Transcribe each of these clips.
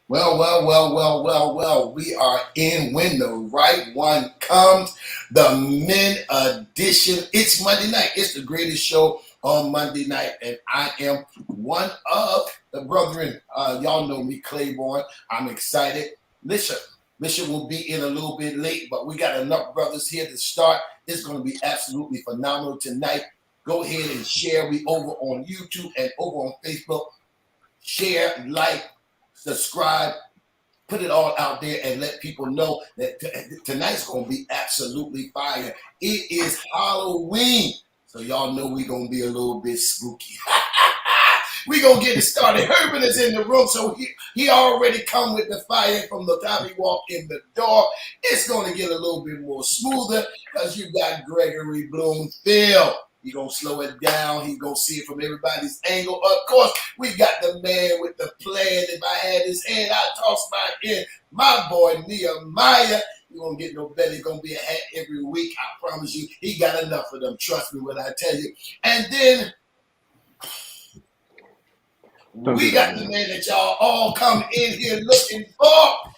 Well. We are in when the right one comes. The men edition. It's Monday night. It's the greatest show on Monday night. And I am one of the brethren. Y'all know me, Claiborne. I'm excited. Bishop will be in a little bit late, but we got enough brothers here to start. It's going to be absolutely phenomenal tonight. Go ahead and share. We over on YouTube and over on Facebook. Share, like, subscribe, put it all out there and let people know that tonight's going to be absolutely fire. It is Halloween, so y'all know we're going to be a little bit spooky. We're going to get it started. Herbert is in the room, so he already come with the fire from the time he walked in the door. It's going to get a little bit more smoother because you got Gregory Bloomfield. He's going to slow it down. He's going to see it from everybody's angle. Of course, we got the man with the plan. If I had his hand, I'd toss mine in. My boy, Nehemiah. You won't get no better. He's going to be a hat every week. I promise you. He got enough of them. Trust me when I tell you. And then we got the man that y'all all come in here looking for.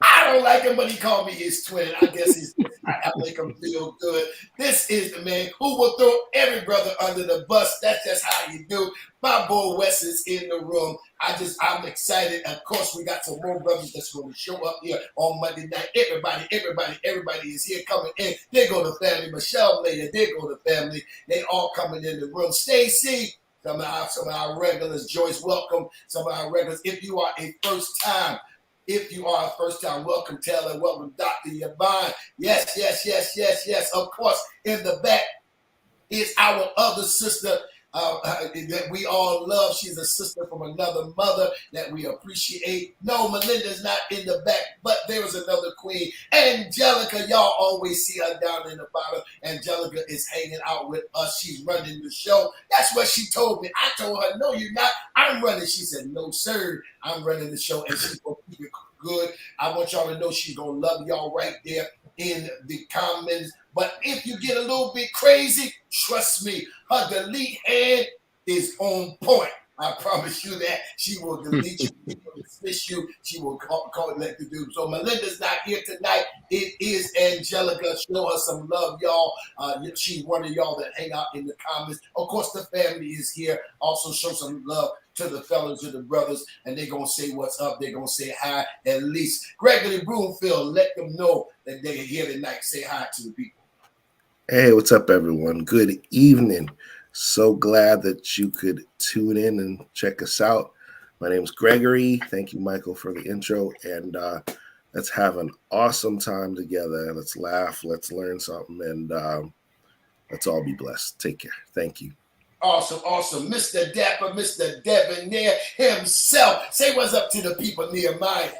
I don't like him, but he called me his twin. I guess I make him feel good. This is the man who will throw every brother under the bus. That's just how you do. My boy Wes is in the room. I'm excited. Of course, we got some more brothers that's going to show up here on Monday night. Everybody is here coming in. There go the family. Michelle later. There go the family. They all coming in the room. Stacy. Some of our regulars. Joyce, welcome. Some of our regulars. If you are a first time, welcome Taylor, welcome Dr. Yvonne. Yes. Of course, in the back is our other sister that we all love. She's a sister from another mother that we appreciate. No, Melinda's not in the back, but there is another queen. Angelica, y'all always see her down in the bottom. Angelica is hanging out with us. She's running the show. That's what she told me. I told her, no, you're not. I'm running. She said, no, sir. I'm running the show, and she's going to keep it good. I want y'all to know she's going to love y'all right there in the comments. But if you get a little bit crazy, trust me, her delete hand is on point. I promise you that. She will delete you. She will dismiss you. She will call it like to do. So Melinda's not here tonight. It is Angelica. Show her some love, y'all. She's one of y'all that hang out in the comments. Of course, the family is here. Also show some love to the fellas, to the brothers, and they're going to say what's up. They're going to say hi at least. Gregory Broomfield, let them know that they're here tonight. Say hi to the people. Hey, what's up, everyone? Good evening. So glad that you could tune in and check us out. My name is Gregory. Thank you, Michael, for the intro. And let's have an awesome time together. Let's laugh. Let's learn something. And let's all be blessed. Take care. Thank you. Awesome. Mr. Dapper, Mr. Debonair himself. Say what's up to the people, Nehemiah.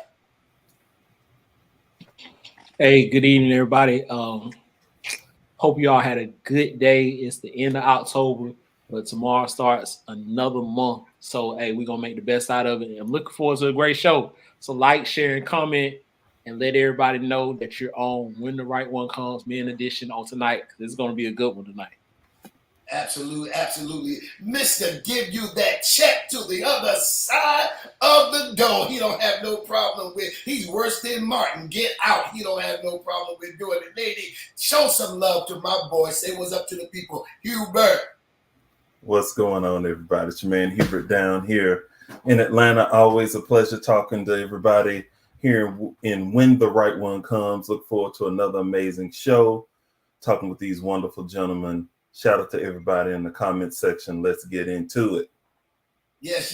Hey, good evening, everybody. Hope you all had a good day. It's the end of October, but tomorrow starts another month. So, hey, we're going to make the best out of it. I'm looking forward to a great show. So, like, share, and comment, and let everybody know that you're on When the Right One Comes, Men Edition on tonight. It's going to be a good one tonight. Absolutely. Mr. Give You That Check to the other side of the door. He don't have no problem with. He's worse than Martin. Get out. He don't have no problem with doing it. Lady, show some love to my boy. Say what's up to the people. Hubert. What's going on, everybody? It's your man Hubert down here in Atlanta. Always a pleasure talking to everybody here in When the Right One Comes. Look forward to another amazing show. Talking with these wonderful gentlemen. Shout out to everybody in the comment section. Let's get into it. Yes.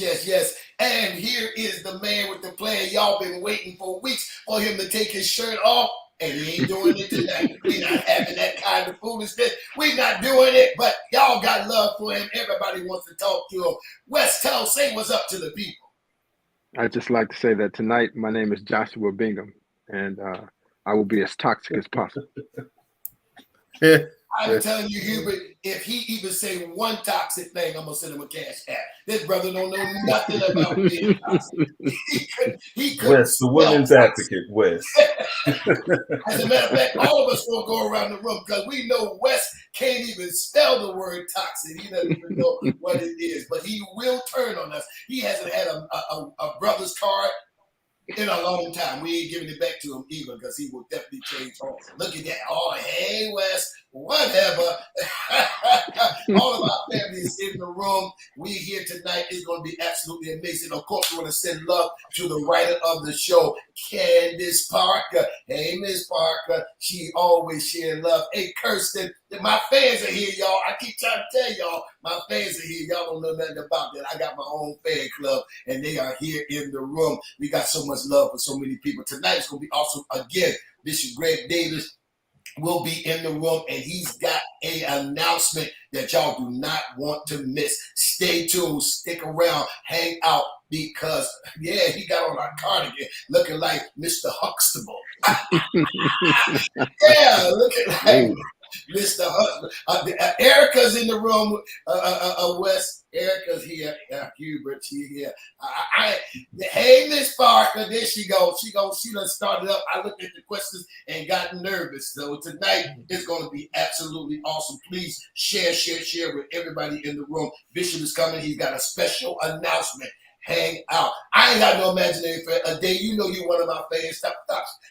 And here is the man with the plan. Y'all been waiting for weeks for him to take his shirt off, and he ain't doing it tonight. We're not having that kind of foolishness. We're not doing it, but y'all got love for him. Everybody wants to talk to him. West Tell, say what's up to the people. I'd just like to say that tonight my name is Joshua Bingham, and I will be as toxic as possible. I'm telling you, Hubert, if he even say one toxic thing, I'm going to send him a cash app. This brother don't know nothing about being toxic. He could Wes, the women's advocate, Wes. As a matter of fact, all of us will go around the room because we know Wes can't even spell the word toxic. He doesn't even know what it is, but he will turn on us. He hasn't had a brother's card in a long time. We ain't giving it back to him either because he will definitely change home. Look at that. Oh, hey, Wes, whatever. All of our families in the room. We here tonight is going to be absolutely amazing. Of course, we want to send love to the writer of the show, Candace Parker. Hey, Miss Parker. She always sharing love. Hey, Kirsten, my fans are here, y'all. I keep trying to tell y'all, my fans are here. Y'all don't know nothing about that. I got my own fan club, and they are here in the room. We got so much love for so many people. Tonight is going to be awesome. Again, Bishop Greg Davis will be in the room, and he's got an announcement that y'all do not want to miss. Stay tuned, stick around, hang out, because, yeah, he got on our cardigan looking like Mr. Huxtable. Yeah, looking like Mr. Huxtable. Erica's in the room, Wes. Erica's here. Hubert, she here. Hey, Miss Parker, there she goes. She done started up. I looked at the questions and got nervous. So tonight is going to be absolutely awesome. Please share with everybody in the room. Bishop is coming. He's got a special announcement. Hang out. I ain't got no imaginary friend. A day, you know you one of my fans.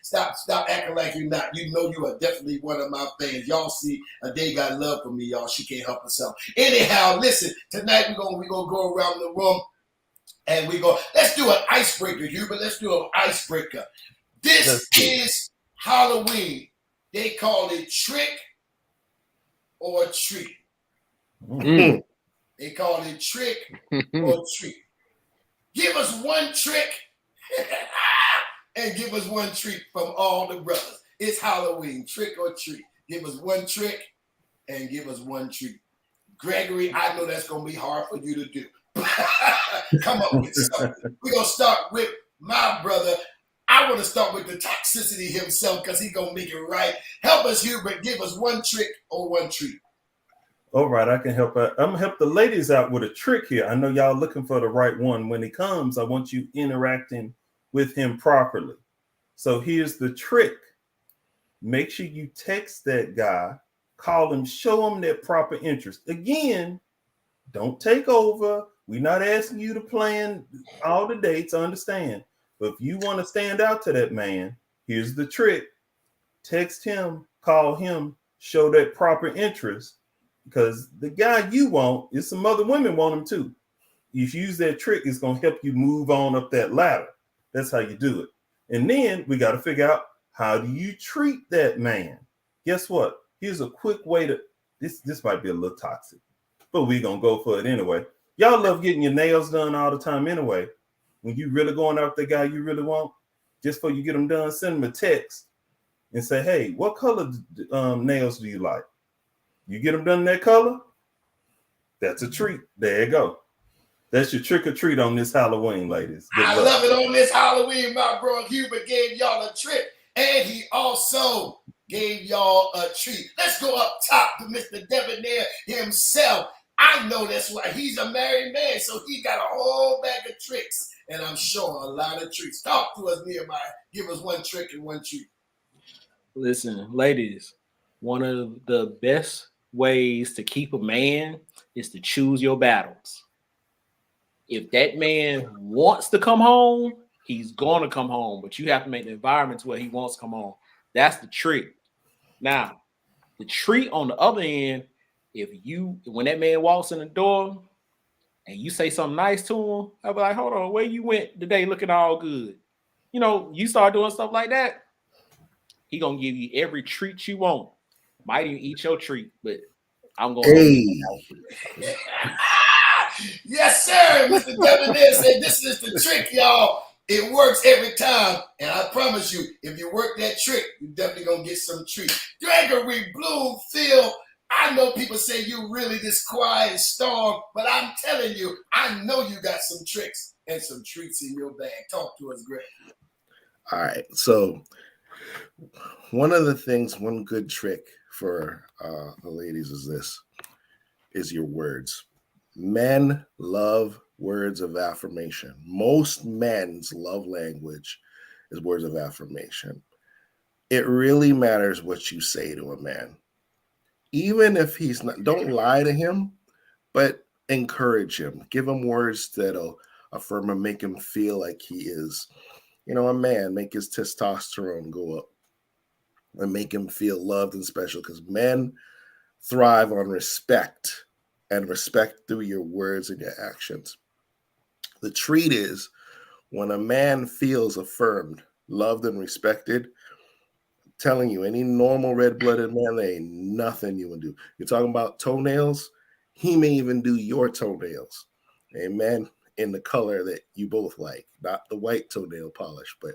Stop acting like you're not. You know you are definitely one of my fans. Y'all see, a day got love for me, y'all. She can't help herself. Anyhow, listen. Tonight we're gonna go around the room, and let's do an icebreaker, Hubert. Let's do an icebreaker. This is Halloween. They call it trick or treat. Mm. They call it trick or treat. Give us one trick and give us one treat from all the brothers. It's Halloween, trick or treat. Give us one trick and give us one treat. Gregory, I know that's going to be hard for you to do. Come up with something. We're going to start with my brother. I want to start with the toxicity himself because he's going to make it right. Help us, Hubert. Give us one trick or one treat. All right, I can help out. I'm gonna help the ladies out with a trick here. I know y'all looking for the right one. When he comes, I want you interacting with him properly. So here's the trick. Make sure you text that guy, call him, show him that proper interest. Again, don't take over. We're not asking you to plan all the dates, I understand. But if you want to stand out to that man, here's the trick. Text him, call him, show that proper interest. Because the guy you want is some other women want him too. If you use that trick, it's going to help you move on up that ladder. That's how you do it. And then we got to figure out, how do you treat that man? Guess what? Here's a quick way to, this might be a little toxic, but we're going to go for it anyway. Y'all love getting your nails done all the time anyway. When you really going out with the guy you really want, just before you get them done, send him a text and say, hey, what color nails do you like? You get them done in that color, that's a treat. There you go. That's your trick or treat on this Halloween, ladies. Good luck. Love it on this Halloween. My bro Hubert gave y'all a trick, and he also gave y'all a treat. Let's go up top to Mr. Debonair himself. I know that's why he's a married man, so he got a whole bag of tricks, and I'm sure a lot of treats. Talk to us, Nehemiah. Give us one trick and one treat. Listen, ladies, one of the best ways to keep a man is to choose your battles. If that man wants to come home, he's going to come home, but you have to make the environment to where he wants to come home. That's the trick. Now, the treat on the other end, when that man walks in the door and you say something nice to him, I'll be like, hold on, where you went today looking all good? You know, you start doing stuff like that, he going to give you every treat you want. Might even eat your treat, but I'm going Hey. Yes, sir. Mr. Debonair said this is the trick, y'all. It works every time. And I promise you, if you work that trick, you're definitely going to get some treats. Gregory Bloomfield, I know people say you really this quiet storm, but I'm telling you, I know you got some tricks and some treats in your bag. Talk to us, Greg. All right. So one good trick for the ladies is your words. Men love words of affirmation. Most men's love language is words of affirmation. It really matters what you say to a man. Even if he's not, don't lie to him, but encourage him. Give him words that'll affirm him, make him feel like he is a man, make his testosterone go up and make him feel loved and special, because men thrive on respect, and respect through your words and your actions. The treat is when a man feels affirmed, loved, and respected. I'm telling you, any normal red-blooded man, there ain't nothing you can do. You're talking about toenails, he may even do your toenails. Amen. In the color that you both like, not the white toenail polish, but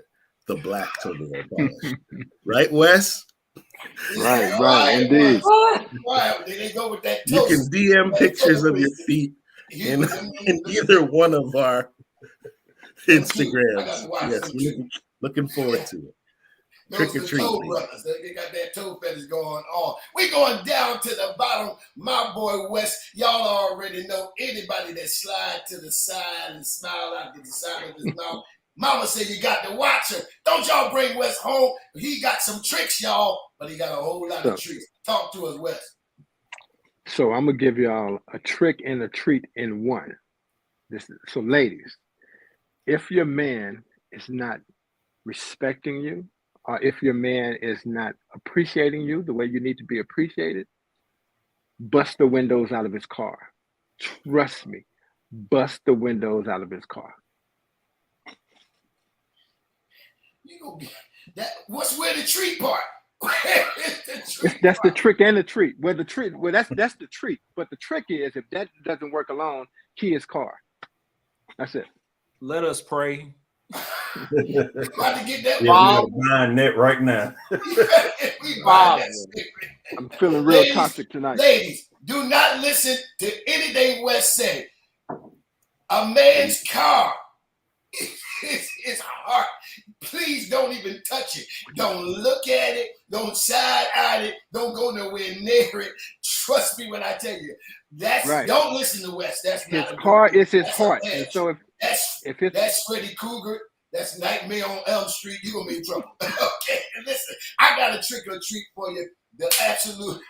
the black toenail polish. Right, Wes? Right, indeed. Right. Then they go with that You can toast. DM pictures of your feet in either one of our Instagrams. Yes, we're looking forward to it. Trick or treat, Toe baby. brothers. They got that toe fetish going on. We going down to the bottom. My boy Wes, y'all already know anybody that slide to the side and smile out to the side of his mouth. Mama said you got to watch him. Don't y'all bring Wes home. He got some tricks, y'all, but he got a whole lot of tricks. Talk to us, Wes. So I'm gonna give y'all a trick and a treat in one. So ladies, if your man is not respecting you, or if your man is not appreciating you the way you need to be appreciated, bust the windows out of his car. Trust me, bust the windows out of his car. You gonna be that? What's where the treat part? That's the trick and the treat. That's the treat. But the trick is, if that doesn't work alone, key his car. That's it. Let us pray. About to get that. Yeah, we're buying that right now. We buy that. I'm feeling real toxic tonight. Ladies, do not listen to anything Wes say. A man's car is his heart. Please don't even touch it. Don't look at it. Don't side at it. Don't go nowhere near it. Trust me when I tell you. That's right. Don't listen to Wes. That's his not car is his heart. And so if that's Freddy Krueger, that's Nightmare on Elm Street, you're gonna be in trouble. Okay, listen, I got a trick or treat for you. The absolute,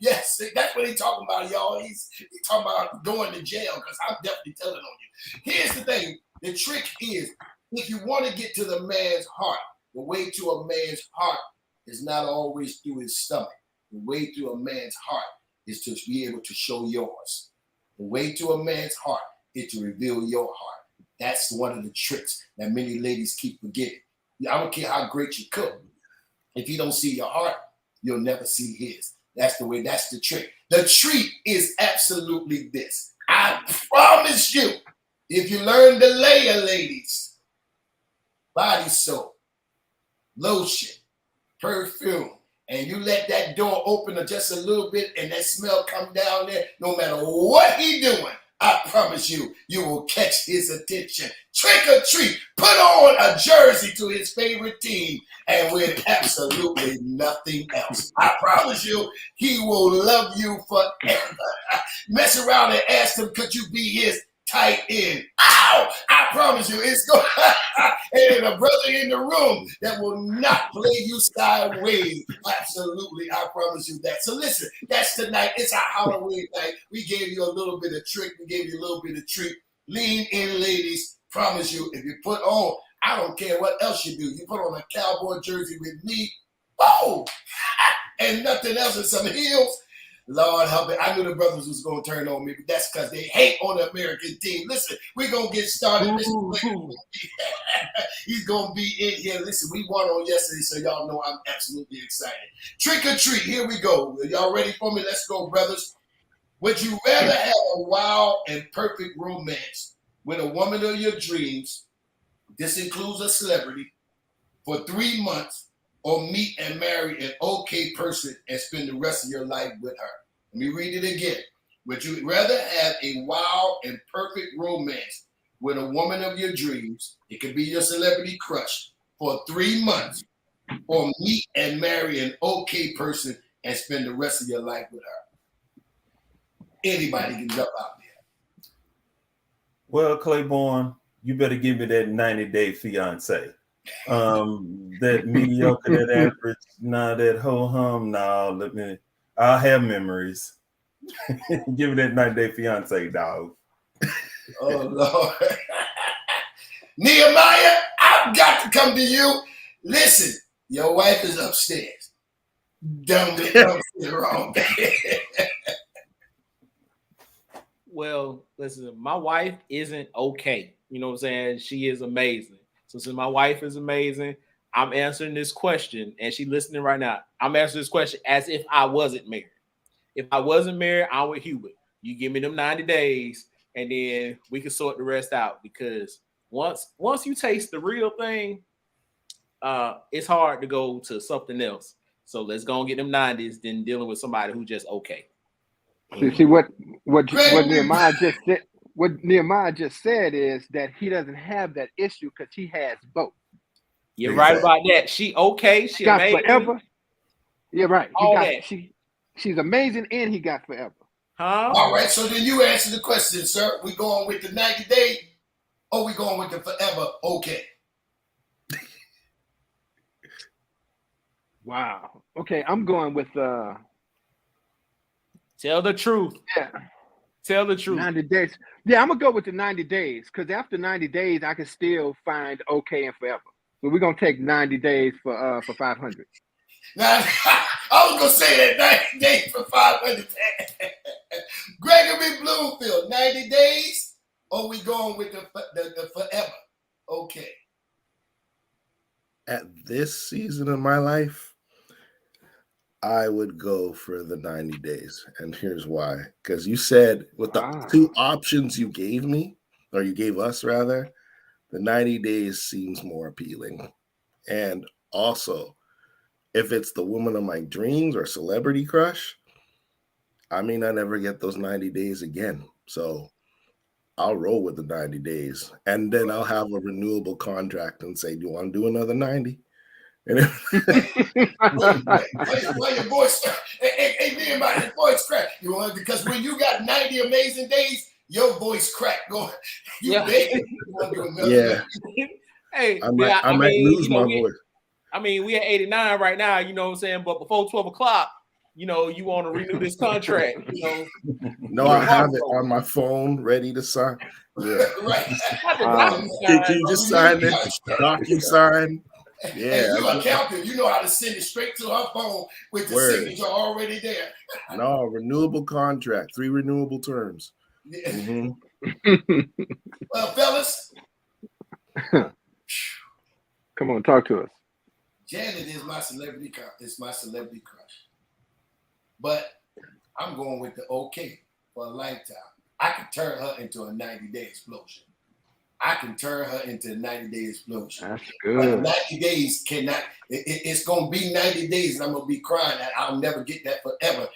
yes, that's what he's talking about, y'all. He's talking about going to jail, because I'm definitely telling on you. Here's the thing: the trick is, if you want to get to the man's heart, the way to a man's heart is not always through his stomach. The way to a man's heart is to be able to show yours. The way to a man's heart is to reveal your heart. That's one of the tricks that many ladies keep forgetting. I don't care how great you cook. If you don't see your heart, you'll never see his. That's the way, that's the trick. The treat is absolutely this. I promise you, if you learn the layer, ladies, body soap, lotion, perfume, and you let that door open just a little bit and that smell come down there, no matter what he doing, I promise you, you will catch his attention. Trick or treat, put on a jersey to his favorite team and with absolutely nothing else. I promise you, he will love you forever. Mess around and ask him, could you be his tight end? Ow! I promise you, it's going and a brother in the room that will not play you sideways. Absolutely, I promise you that. So listen, that's tonight. It's our Halloween night. We gave you a little bit of trick. We gave you a little bit of treat. Lean in, ladies. Promise you, if you put on, I don't care what else you do. You put on a cowboy jersey with me, oh, and nothing else, and some heels. Lord help me. I knew the brothers was going to turn on me, but that's because they hate on the American team. Listen, we're going to get started. He's going to be in here. Listen, we won on yesterday, so y'all know I'm absolutely excited. Trick or treat. Here we go. Are y'all ready for me? Let's go, brothers. Would you rather have a wild and perfect romance with a woman of your dreams, this includes a celebrity, for 3 months, or meet and marry an okay person and spend the rest of your life with her? Let me read it again. Would you rather have a wild and perfect romance with a woman of your dreams, it could be your celebrity crush, for 3 months, or meet and marry an okay person and spend the rest of your life with her? Anybody can jump out there. Well, Claiborne, you better give me that 90-day fiance. That mediocre, that average, that ho-hum, I'll have memories. Give me that 90-day fiance, dog. Oh, Lord. Nehemiah, I I've got to come to you. Listen, your wife is upstairs. Don't sit the wrong bed. Well, listen, my wife isn't okay. You know what I'm saying? She is amazing. So since my wife is amazing, I'm answering this question, and she's listening right now. I'm answering this question as if I wasn't married. If I wasn't married, I'm with Hubert. You give me them 90 days, and then we can sort the rest out. Because once you taste the real thing, it's hard to go to something else. So let's go and get them 90s, then dealing with somebody who just okay. See what Nehemiah just said. What Nehemiah just said is that he doesn't have that issue because he has both. You're right about that. She okay. She got amazing. forever. Yeah, right. All that. She's amazing, and he got forever. Huh? All right. So then you answer the question, sir. We going with the 90 day, or we going with the forever? Okay. Wow. Okay, I'm going with Tell the truth. Yeah. Tell the truth. 90 days. Yeah, I'm gonna go with the 90 days because after 90 days, I can still find okay and forever. So we're gonna take 90 days for 500. Now, I was gonna say that 90 days for 500. Gregory Bloomfield, 90 days, or we going with the forever? Okay. At this season of my life, I would go for the 90 days. And here's why. Because you said with the two options you gave me, or you gave us rather, the 90 days seems more appealing. And also, if it's the woman of my dreams or celebrity crush, I may not ever get those 90 days again. So I'll roll with the 90 days. And then I'll have a renewable contract and say, do you want to do another 90? And why your voice? Hey, Nehemiah, your voice crack. You want because when you got 90 amazing days, your voice crack going. You baby, you want to do another 90. Hey, I might lose my voice. I mean, we at 89 right now, you know what I'm saying? But before 12 o'clock, you know, you want to renew this contract, you know. No, I have it on my phone ready to sign. Yeah. Right. Can you just sign it? DocuSign. Yeah. And you're an accountant. You know how to send it straight to her phone with the signature already there. No, renewable contract, 3 renewable terms. Yeah. Mm-hmm. Well, fellas. Come on, talk to us. Janet is my celebrity crush. But I'm going with the okay for a lifetime. I can turn her into a 90-day explosion. I can turn her into a 90-day explosion. That's good. But 90 days cannot, it's going to be 90 days and I'm going to be crying that I'll never get that forever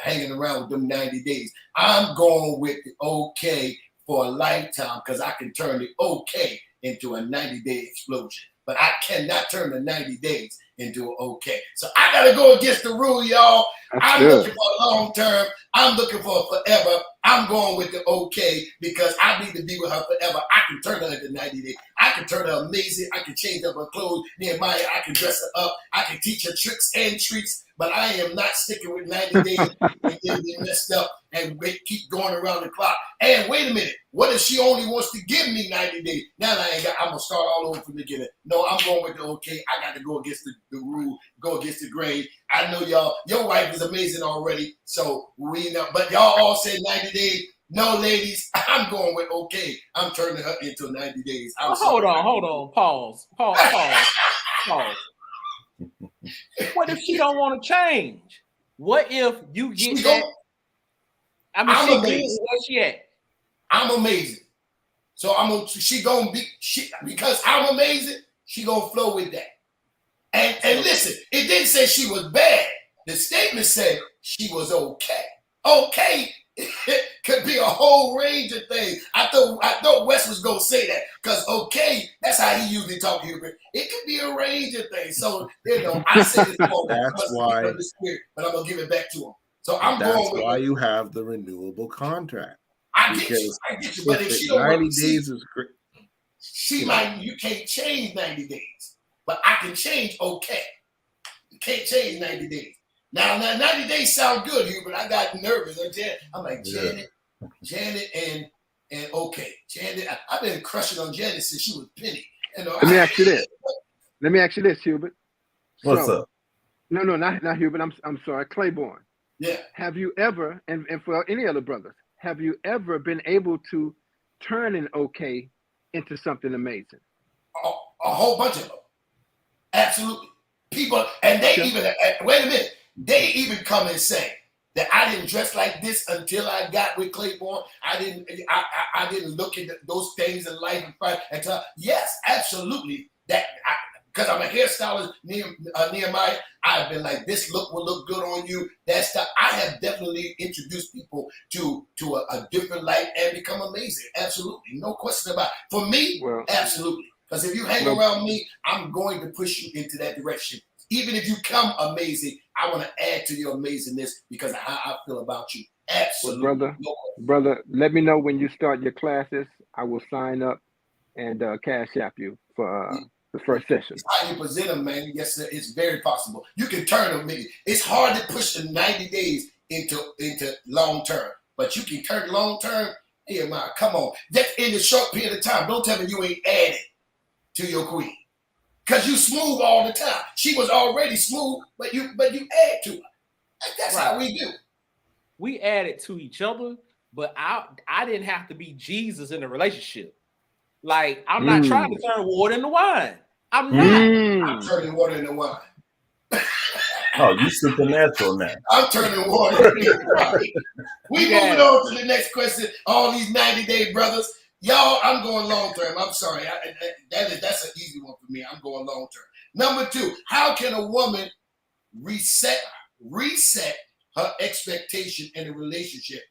hanging around with them 90 days. I'm going with the okay for a lifetime because I can turn the okay into a 90-day explosion. But I cannot turn the 90 days into an okay. So I got to go against the rule, y'all. I'm looking for a long term. I'm looking for forever. I'm going with the okay because I need to be with her forever. I can turn her into 90 days. I can turn her amazing. I can change up her clothes. Nehemiah, I can dress her up. I can teach her tricks and treats. But I am not sticking with 90 days and then be messed up and keep going around the clock. And wait a minute. What if she only wants to give me 90 days? Now I'm going to start all over from the beginning. No, I'm going with the okay. I got to go against the rule, go against the grain. I know y'all, your wife is amazing already. So we know, but y'all all said 90 days. No, ladies, I'm going with okay. I'm turning her into 90 days. Hold on. Pause. What if she don't want to change? What if you get that? I'm amazing. Where's she at? I'm amazing. So because I'm amazing, she gonna flow with that. And listen, it didn't say she was bad. The statement said she was okay. Okay, it could be a whole range of things. I thought Wes was gonna say that because okay, that's how he usually talk Hubert. It could be a range of things. So I said it for that's why. The spirit, but I'm gonna give it back to him. So I'm that's going with why you have the renewable contract. I get you. But if she don't 90 days is great. You can't change 90 days. But I can change okay. You can't change 90 days. Now 90 days sound good, Hubert. I got nervous. I'm like, Janet and okay. Janet, I've been crushing on Janet since she was Penny. You know, Let me ask you this. Let me ask you this, Hubert. What's up? No, not Hubert. I'm sorry, Claiborne. Yeah. Have you ever, and for any other brothers, have you ever been able to turn an okay into something amazing? A whole bunch of them. Absolutely. People, and they even, wait a minute, they even come and say that I didn't dress like this until I got with Claiborne. I didn't look at those things in life until, yes, absolutely. That, because I'm a hairstylist, Nehemiah, I've been like, this look will look good on you. That stuff. I have definitely introduced people to a different light and become amazing. Absolutely. No question about it. For me, absolutely. Because if you hang around me, I'm going to push you into that direction. Even if you come amazing, I want to add to your amazingness because of how I feel about you. Absolutely. Well, brother, let me know when you start your classes. I will sign up and cash app you for the first session. It's how you present them, man. Yes, sir. It's very possible. You can turn them. It's hard to push the 90 days into long term, but you can turn long term. Here, man, come on. Just in a short period of time. Don't tell me you ain't added to your queen, because you smooth all the time. She was already smooth, but you add to her. That's right. How we do. We added to each other, but I didn't have to be Jesus in the relationship. Like, I'm not trying to turn water into wine. I'm not. I'm turning water into wine. Oh, you supernatural now. I'm turning water into wine. We moving on to the next question. All these 90-day brothers. Y'all, I'm going long term. I'm sorry. That's an easy one for me. I'm going long term. Number 2, how can a woman reset her expectation in a relationship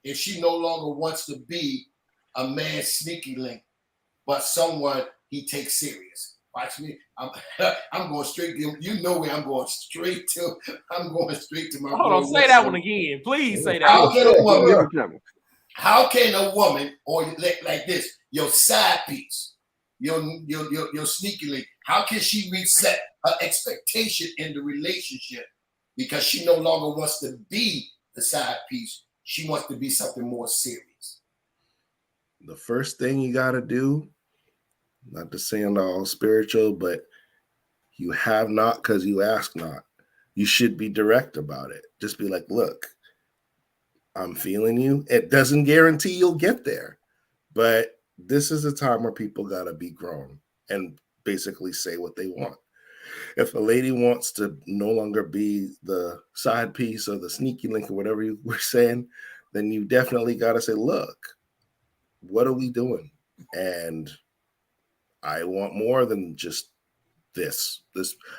if she no longer wants to be a man's sneaky link, but someone he takes serious? Watch me. I'm going straight to him. You know where I'm going straight to. I'm going straight to my. Hold on, say that one again. Please say that. How can a woman, or like this, your side piece, your sneaky link, how can she reset her expectation in the relationship because she no longer wants to be the side piece? She wants to be something more serious. The first thing you got to do, not to sound all spiritual, but you have not because you ask not. You should be direct about it. Just be like, look, I'm feeling you. It doesn't guarantee you'll get there, but this is a time where people got to be grown and basically say what they want. If a lady wants to no longer be the side piece or the sneaky link or whatever you were saying, then you definitely got to say, look, what are we doing? And I want more than just this.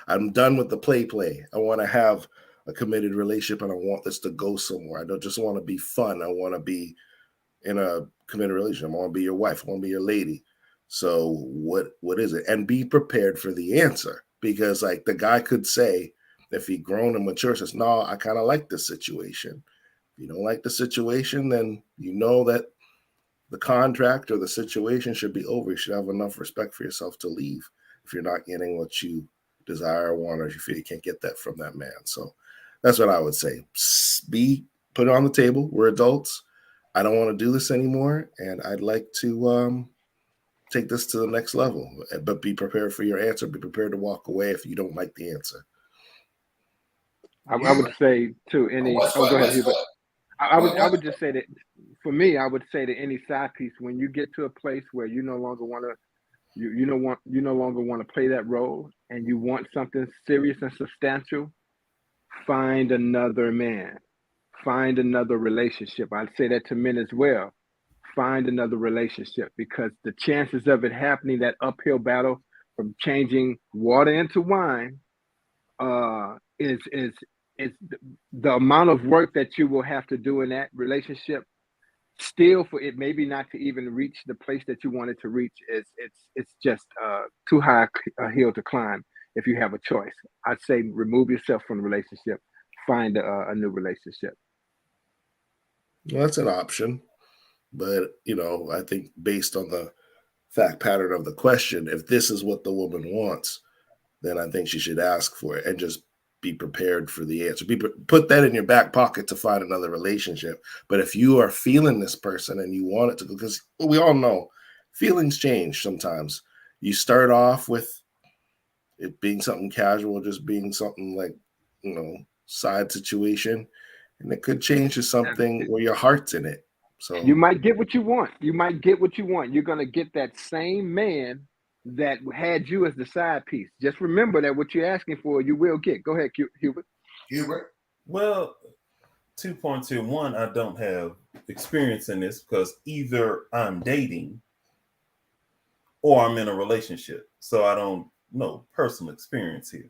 I'm done with the play. I want to have a committed relationship and I want this to go somewhere. I don't just want to be fun. I want to be in a committed relationship. I want to be your wife. I want to be your lady. So what is it? And be prepared for the answer, because like the guy could say, if he grown and mature, says, no, I kind of like this situation. If you don't like the situation, then you know that the contract or the situation should be over. You should have enough respect for yourself to leave if you're not getting what you desire or want, or if you feel you can't get that from that man. So that's what I would say. Put it on the table. We're adults. I don't want to do this anymore, and I'd like to take this to the next level. But be prepared for your answer. Be prepared to walk away if you don't like the answer. I would say to any. Go ahead, Hubert. I would just say that for me, I would say to any side piece, when you get to a place where you no longer want to, you no longer want to play that role, and you want something serious and substantial, find another man, find another relationship. I'd say that to men as well. Find another relationship, because the chances of it happening, that uphill battle from changing water into wine, is the amount of work that you will have to do in that relationship. Still, for it maybe not to even reach the place that you wanted to reach, it's just too high a hill to climb. If you have a choice, I'd say remove yourself from the relationship, find a new relationship. Well, that's an option, but I think based on the fact pattern of the question, if this is what the woman wants, then I think she should ask for it and just be prepared for the answer. Put that in your back pocket to find another relationship. But if you are feeling this person and you want it to go, because we all know feelings change sometimes. you start off with it being something casual, just being something like, side situation, and it could change to something where your heart's in it. So you might get what you want. You might get what you want. You're gonna get that same man that had you as the side piece. Just remember that what you're asking for, you will get. Go ahead, Hubert. Hubert. Well, 2 points here. One, I don't have experience in this because either I'm dating or I'm in a relationship. So I don't know personal experience here.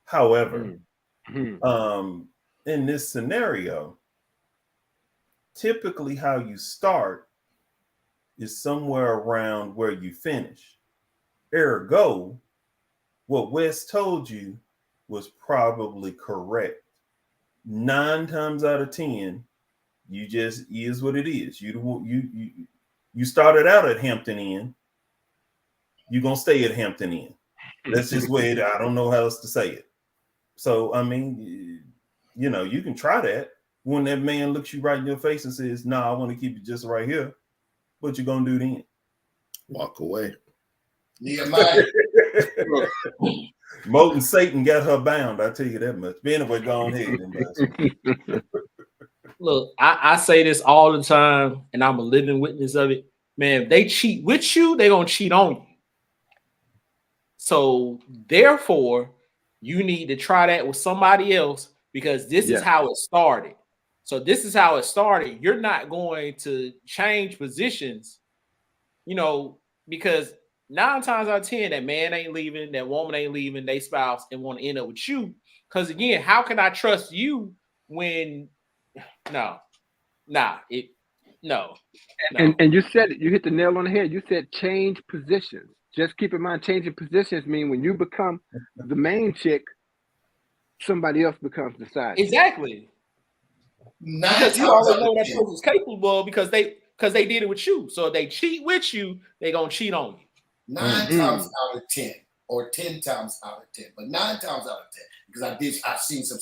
However, in this scenario, typically how you start is somewhere around where you finish. Ergo, what Wes told you was probably correct. 9 times out of 10, you just is what it is. You started out at Hampton Inn. You're gonna stay at Hampton Inn. That's just way I don't know how else to say it. So I mean, you can try that. When that man looks you right in your face and says, "No, I want to keep you just right here," what you gonna do then? Walk away. Nehemiah. Molten Satan got her bound. I tell you that much. But anyway, go on ahead. Look, I say this all the time, and I'm a living witness of it. Man, if they cheat with you, they're gonna cheat on you. So therefore, you need to try that with somebody else because this is how it started. So this is how it started. You're not going to change positions, because 9 times out of 10, that man ain't leaving, that woman ain't leaving, they spouse and want to end up with you. Because again, how can I trust you when no. And you said it, you hit the nail on the head. You said change positions. Just keep in mind, changing positions mean when you become the main chick, somebody else becomes the side. Exactly. Because you already know that person's capable because they did it with you. So if they cheat with you, they're gonna cheat on you. 9 times out of 10, or 10 times out of 10, but 9 times out of 10, because I've seen some.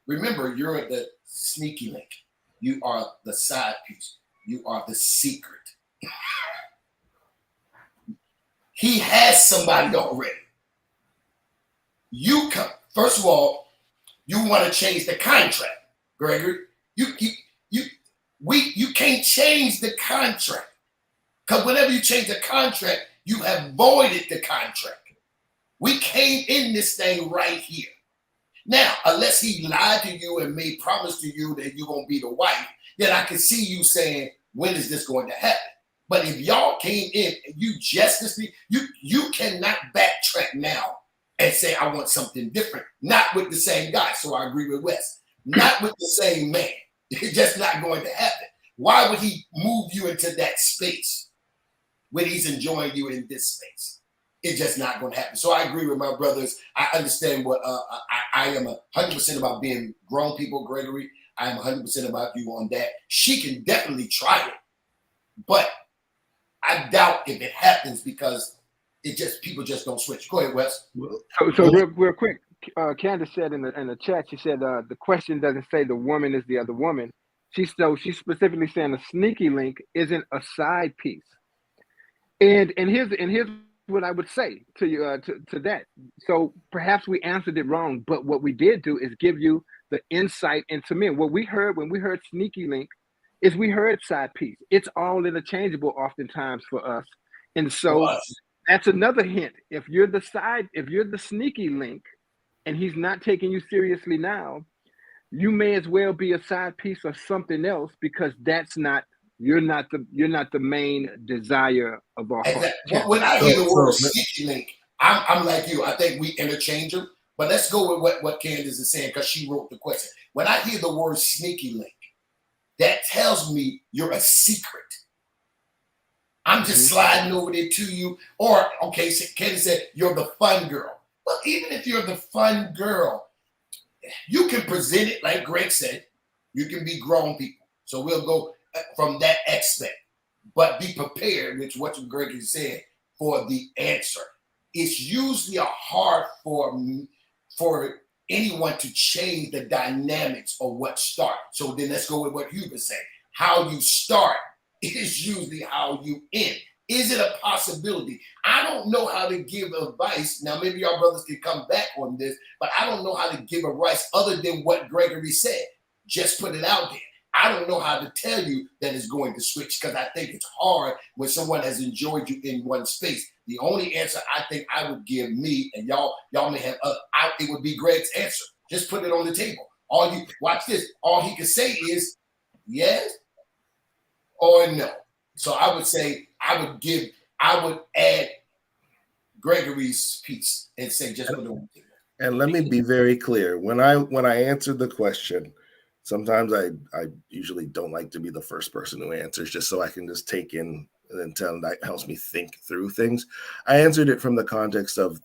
Remember, you're the sneaky link. You are the side piece. You are the secret. He has somebody already. You come. First of all, you want to change the contract, Gregory. You can't change the contract. Because whenever you change the contract, you have voided the contract. We came in this thing right here. Now, unless he lied to you and made promise to you that you're going to be the wife, then I can see you saying, when is this going to happen? But if y'all came in and you you cannot backtrack now and say, I want something different. Not with the same guy. So I agree with Wes. Not with the same man. It's just not going to happen. Why would he move you into that space when he's enjoying you in this space? It's just not going to happen. So I agree with my brothers. I understand what I am 100% about being grown people, Gregory. I am 100% about you on that. She can definitely try it, but I doubt if it happens because people just don't switch. Go ahead, Wes. So real quick, Candace said in the chat, she said the question doesn't say the woman is the other woman. She's specifically saying a sneaky link isn't a side piece. And here's what I would say to you to that. So perhaps we answered it wrong, but what we did do is give you the insight into men. What we heard when we heard sneaky link is we heard side piece. It's all interchangeable oftentimes for us. And so that's another hint. If you're the sneaky link and he's not taking you seriously now, you may as well be a side piece or something else because you're not the main desire of our heart. When I hear the word sneaky link, I'm like you. I think we interchange them. But let's go with what Candace is saying because she wrote the question. When I hear the word sneaky link, that tells me you're a secret. I'm just sliding over there to you. Or, okay, so Candace said, you're the fun girl. Well, even if you're the fun girl, you can present it like Greg said. You can be grown people. So we'll go from that aspect. But be prepared, which what Greg has said, for the answer. It's usually hard for anyone to change the dynamics of what started. So then let's go with what Hubert said. How you start is usually how you end. Is it a possibility? I don't know how to give advice. Now, maybe y'all brothers can come back on this, but I don't know how to give advice other than what Gregory said. Just put it out there. I don't know how to tell you that it's going to switch because I think it's hard when someone has enjoyed you in one space. The only answer I think I would give me, and y'all may have, it would be Greg's answer. Just put it on the table. Watch this. All he can say is yes or no. So I would say I would add Gregory's piece and say just put it on the table. And let me be very clear. When I answered the question, sometimes I usually don't like to be the first person who answers, just so I can just take in and tell that helps me think through things. I answered it from the context of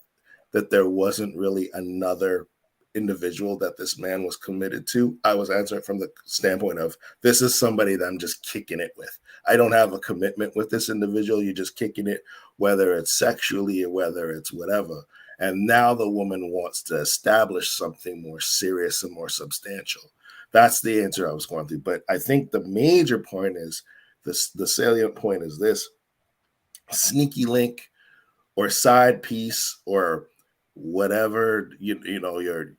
that there wasn't really another individual that this man was committed to. I was answering from the standpoint of this is somebody that I'm just kicking it with. I don't have a commitment with this individual. You're just kicking it, whether it's sexually or whether it's whatever. And now the woman wants to establish something more serious and more substantial. That's the answer I was going through. But I think the major point is this, the salient point is this: sneaky link or side piece or whatever, you know, your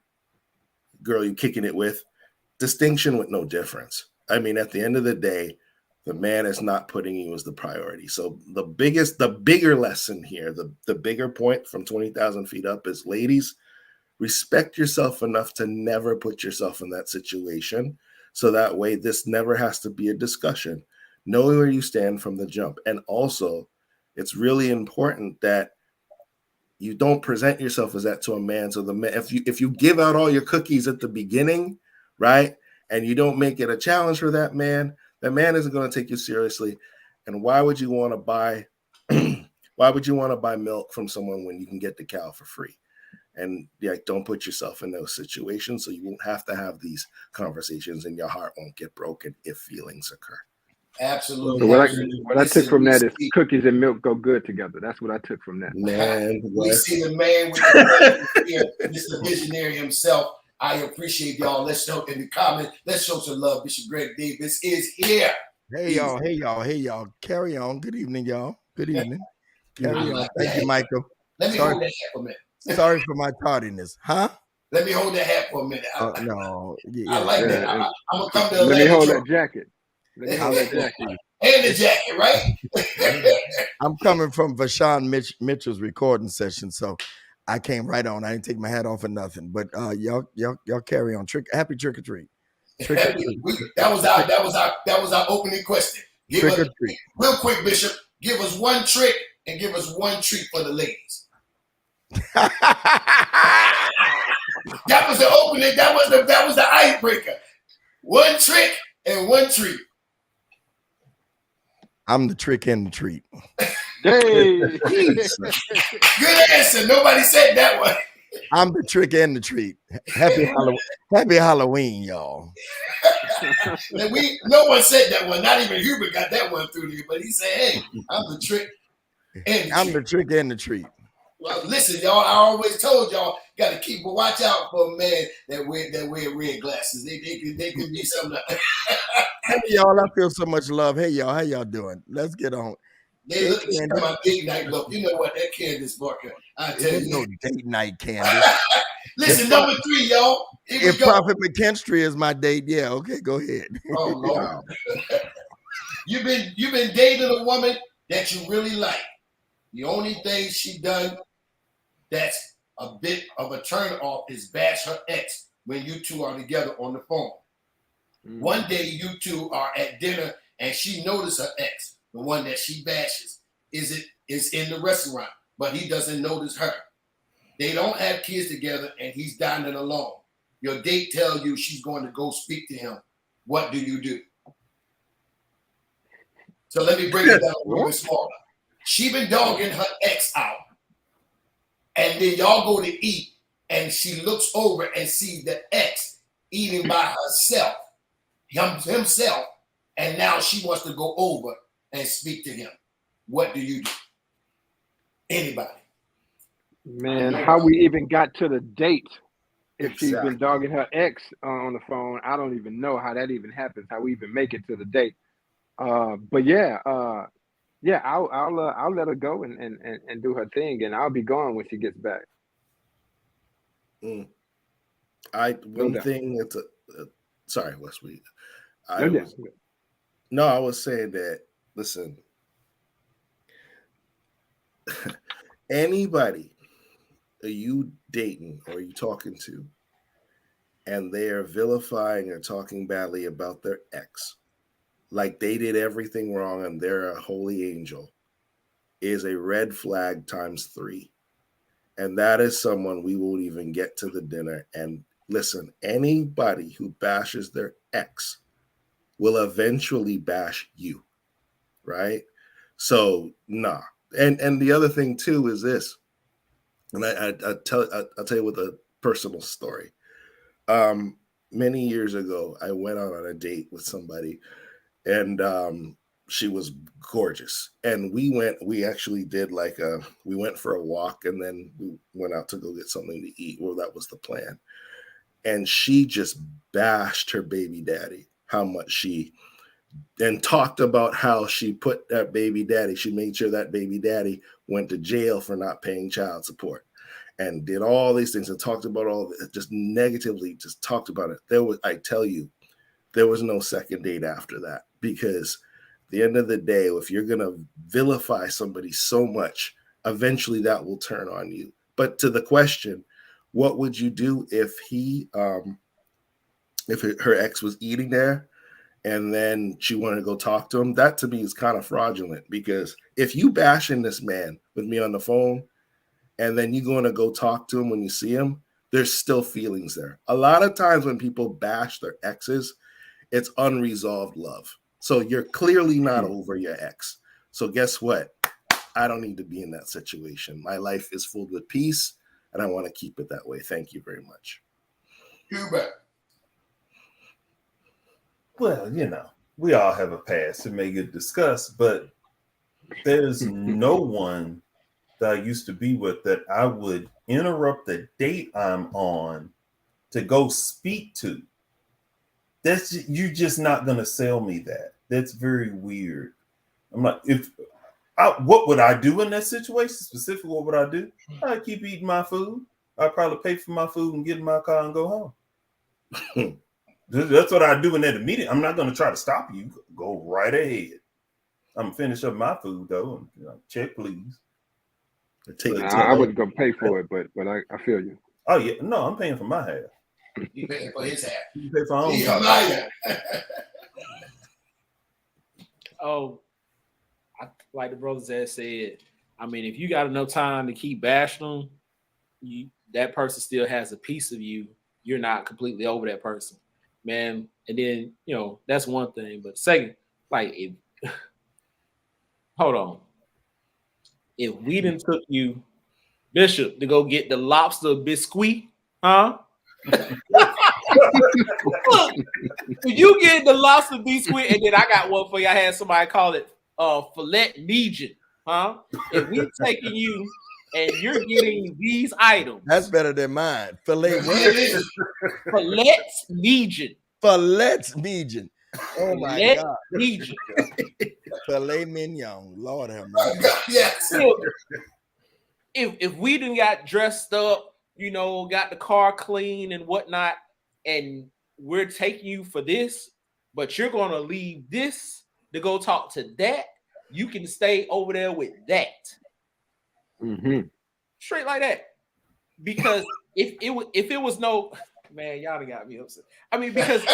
girl you're kicking it with, distinction with no difference. I mean, at the end of the day, the man is not putting you as the priority. So the bigger lesson here, the bigger point from 20,000 feet up is, ladies, respect yourself enough to never put yourself in that situation. So that way this never has to be a discussion. Know where you stand from the jump. And also, it's really important that you don't present yourself as that to a man. So the man, if you give out all your cookies at the beginning, right, and you don't make it a challenge for that man isn't going to take you seriously. And why would you want to buy milk from someone when you can get the cow for free? And yeah, don't put yourself in those situations, so you won't have to have these conversations, and your heart won't get broken if feelings occur. Absolutely. So what I took from that is cookies and milk go good together. That's what I took from that. Man, we see the man with the Mr. Visionary himself. I appreciate y'all. Let's show in the comments. Let's show some love. Bishop Greg Davis is here. Hey y'all. Carry on. Good evening, y'all. Good evening. Carry on. Thank you, Michael. Let me hold that hat for a minute. Sorry for my tardiness. Huh? Let me hold that hat for a minute. No. Yeah, I like that. I'm gonna come to Let me hold that jacket. And the jacket, right? I'm coming from Vashawn Mitchell's recording session, so I came right on. I didn't take my hat off or nothing. But y'all carry on. Happy trick or treat. That was our opening question. Trick or treat. Real quick, Bishop. Give us one trick and give us one treat for the ladies. That was the opening. That was the icebreaker. One trick and one treat. I'm the trick and the treat. Hey. Good answer. Nobody said that one. I'm the trick and the treat. Happy Halloween, y'all. No one said that one. Not even Hubert got that one through there. But he said, "Hey, I'm the trick and the trick and the treat." Well, listen, y'all. I always told y'all, got to watch out for a man that wear red glasses. They can be something. Hey y'all, I feel so much love. Hey y'all, how y'all doing? Let's get on. They look at my date night look. You know what? That Candace Barker. I tell you, no date night, Candace. Listen, number 3, y'all. If Prophet McKinstry is my date, yeah, okay, go ahead. Oh Lord. You've been dating a woman that you really like. The only thing she done that's a bit of a turn off is bash her ex when you two are together on the phone. One day you two are at dinner and she noticed her ex, the one that she bashes, is in the restaurant, but he doesn't notice her. They don't have kids together and he's dining alone. Your date tells you she's going to go speak to him. What do you do? So let me break it down a little bit smaller. She been dogging her ex out. And then y'all go to eat and she looks over and sees the ex eating by herself, himself, and now she wants to go over and speak to him. What do you do? Anybody? Man, how we even got to the date if she's been dogging her ex on the phone, I don't even know how that even happens, how we even make it to the date. But yeah, Yeah, I'll let her go and do her thing, and I'll be gone when she gets back. Mm. No One doubt. thing that's sorry, Westweed. No doubt. I was saying that. Listen, anybody are you dating or are you talking to, and they are vilifying or talking badly about their ex, like they did everything wrong and they're a holy angel, is a red flag times 3. And that is someone we won't even get to the dinner. And listen, anybody who bashes their ex will eventually bash you, right? So nah. And the other thing too is this, and I'll tell you with a personal story. Many years ago, I went out on a date with somebody, and she was gorgeous. And we actually did we went for a walk, and then we went out to go get something to eat. Well, that was the plan. And she just bashed her baby daddy, and talked about how she put that baby daddy, she made sure that baby daddy went to jail for not paying child support, and did all these things and talked about just negatively, just talked about it. I tell you, there was no second date after that, because at the end of the day, if you're going to vilify somebody so much, eventually that will turn on you. But to the question, what would you do if her ex was eating there and then she wanted to go talk to him? That to me is kind of fraudulent, because if you bashing this man with me on the phone and then you're going to go talk to him when you see him, there's still feelings there. A lot of times when people bash their exes, it's unresolved love. So you're clearly not over your ex. So guess what? I don't need to be in that situation. My life is filled with peace, and I want to keep it that way. Thank you very much. Hubert. Well, we all have a past that may get discussed, but there's no one that I used to be with that I would interrupt the date I'm on to go speak to. You're just not gonna sell me that. That's very weird. I'm like, what would I do in that situation? Specifically, what would I do? I'd keep eating my food. I'd probably pay for my food and get in my car and go home. That's what I do in that immediate. I'm not gonna try to stop you. Go right ahead. I'm gonna finish up my food though. And, check, please. I wouldn't go pay for it, but I feel you. Oh yeah, no, I'm paying for my half. You paying for his half. You pay for our own. Oh, like the brothers had said, I mean, if you got enough time to keep bashing them, that person still has a piece of you. You're not completely over that person, man. And then, that's one thing. But second, hold on. If we done took you, Bishop, to go get the lobster biscuit, huh? Look, if you get the lobster biscuit, and then I got one for you. I had somebody call it filet Legion, huh? If we taking you and you're getting these items, that's better than mine. Filet Legion. Filet Legion. Oh my God. Legion. Filet mignon. Lord have mercy. Yes. If we done got dressed up, got the car clean and whatnot, and we're taking you for this, but you're gonna leave this to go talk to that, you can stay over there with that. Mm-hmm. Straight like that. Because if it was no, man, y'all done got me upset. I mean, because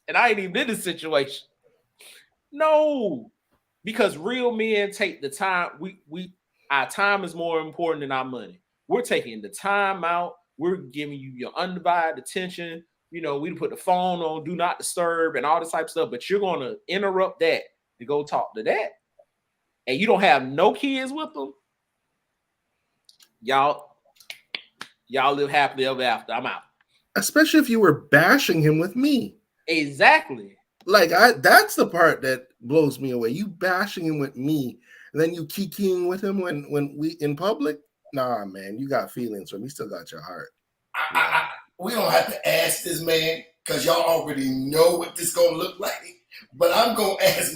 and I ain't even in this situation. No, because real men take the time. Our time is more important than our money. We're taking the time out. We're giving you your undivided attention. We put the phone on do not disturb and all this type of stuff, but you're going to interrupt that to go talk to that. And you don't have no kids with them. Y'all live happily ever after. I'm out. Especially if you were bashing him with me. Exactly. That's the part that blows me away. You bashing him with me, and then you kikiing with him when we in public. Nah, man, you got feelings for me. Still got your heart. We don't have to ask this man because y'all already know what this gonna look like. But I'm gonna ask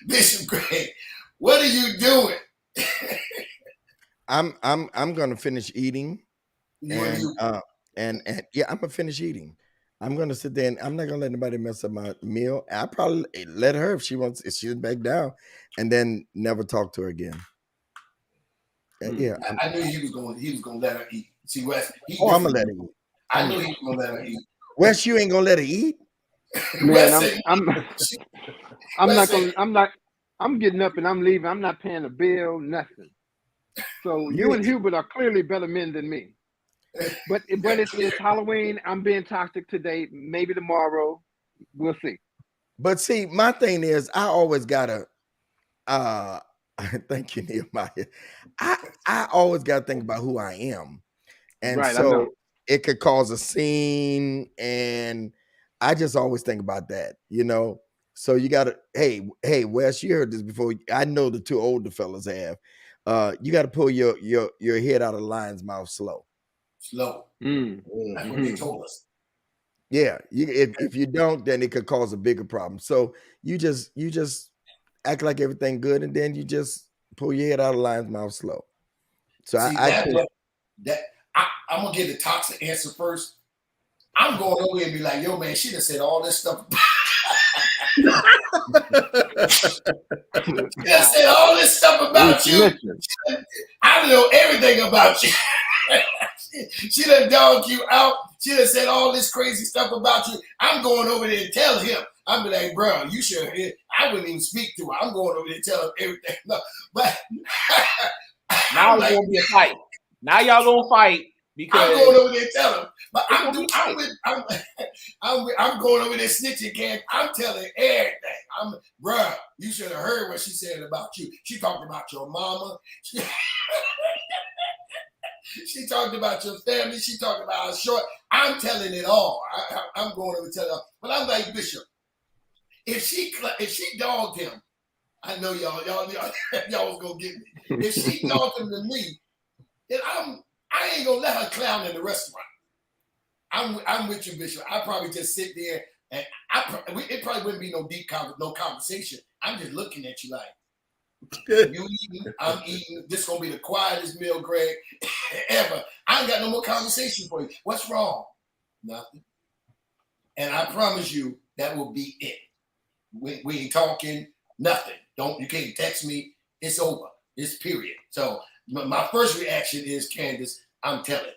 Bishop Greg, what are you doing? I'm gonna finish eating, You and you. and yeah, I'm gonna finish eating. I'm gonna sit there and I'm not gonna let anybody mess up my meal. I probably let her if she wants, if she's back down, and then never talk to her again. Yeah. I knew he was gonna let her eat. See, Wes, I'm gonna let her eat. I knew he was gonna let her eat. Wes, you ain't gonna let her eat? Man, I'm getting up and I'm leaving. I'm not paying a bill, nothing. So you and Hubert are clearly better men than me. But it's Halloween. I'm being toxic today. Maybe tomorrow. We'll see. But see, my thing is, I always gotta. Thank you, Nehemiah. I always gotta think about who I am, and Right, so it could cause a scene, and I just always think about that, you know. So you gotta, hey, Wes, you heard this before. I know the two older fellas have. You got to pull your head out of the lion's mouth slow. Slow. That's what they told us. Yeah, if you don't, then it could cause a bigger problem. So you just act like everything good, and then you just pull your head out of the lion's mouth slow. So See, I'm gonna get the toxic answer first. I'm going over here and be like, yo, man, she done said all this stuff. She done said all this stuff about you. I know everything about you. She done dogged you out. She done said all this crazy stuff about you. I'm going over there and tell him. I'm be like, bro, you should. I wouldn't even speak to her. I'm going over there and tell him everything. No, but now it's gonna be a fight. Now y'all gonna fight because I'm going over there and tell him. But I'm going over there snitching, gang. I'm telling everything. Bro, you should have heard what she said about you. She talked about your mama. She talked about your family. She talked about how short. I'm telling it all. I'm going over to tell her. But I'm like, Bishop, if she dogged him, I know y'all was gonna get me. If she dogged him to me, then I ain't gonna let her clown in the restaurant. I'm with you, Bishop. I probably just sit there and it probably wouldn't be no deep no conversation. I'm just looking at you like, you eating, I'm eating. This gonna be the quietest meal, Greg, ever. I ain't got no more conversation for you. What's wrong? Nothing. And I promise you that will be it. We ain't talking, nothing. You can't text me. It's over. It's period. So my first reaction is, Candace, I'm telling.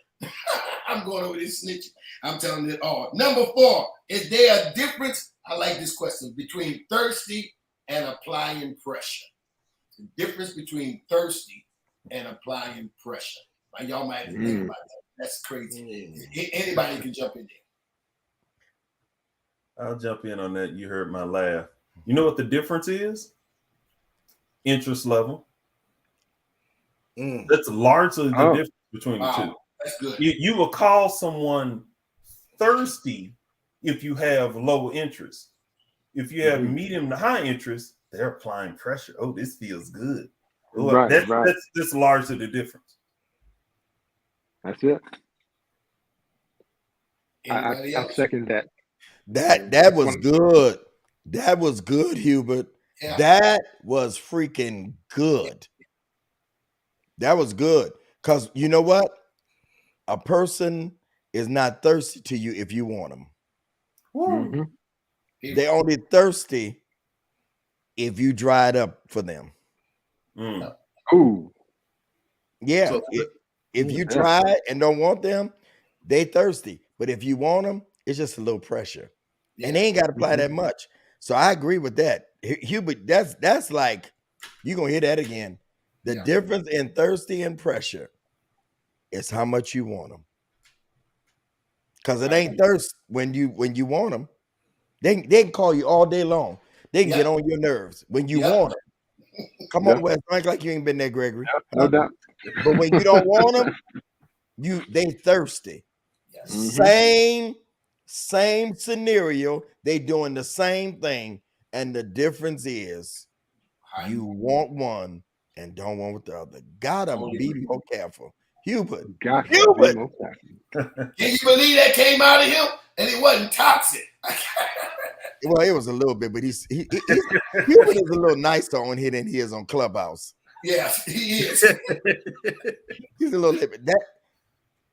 I'm going over this snitching. I'm telling it all. Number 4, is there a difference? I like this question, between thirsty and applying pressure. The difference between thirsty and applying pressure. Like, y'all might have to think about that. That's crazy. Anybody can jump in there. I'll jump in on that. You heard my laugh. You know what the difference is? Interest level. That's largely the difference between the two. That's good. You will call someone thirsty if you have low interest. If you have medium to high interest, they're applying pressure. Oh, this feels good. Oh, that's largely the difference. That's it. I second that. That was good. That was good, Hubert. Yeah. That was freaking good. That was good. Because you know what? A person is not thirsty to you if you want them. Mm-hmm. They're only thirsty if you dried up for them. Ooh. Yeah. So, if you try and don't want them, they thirsty. But if you want them, it's just a little pressure. Yeah. And they ain't got to apply that much. So I agree with that. Hubert, that's like, you're going to hear that again. The difference in thirsty and pressure is how much you want them. Because it ain't thirst when you want them. They can call you all day long. They can get on your nerves when you want them. Come on, Wes. Act like you ain't been there, Gregory. No doubt. But when you don't want them, they thirsty. Yes. Same scenario. They doing the same thing. And the difference is you want one and don't want with the other. Gotta be more careful. Hubert. Can you believe that came out of him and it wasn't toxic? Well, it was a little bit, but he is a little nicer on here than he is on Clubhouse. Yeah, he is. He's a little bit that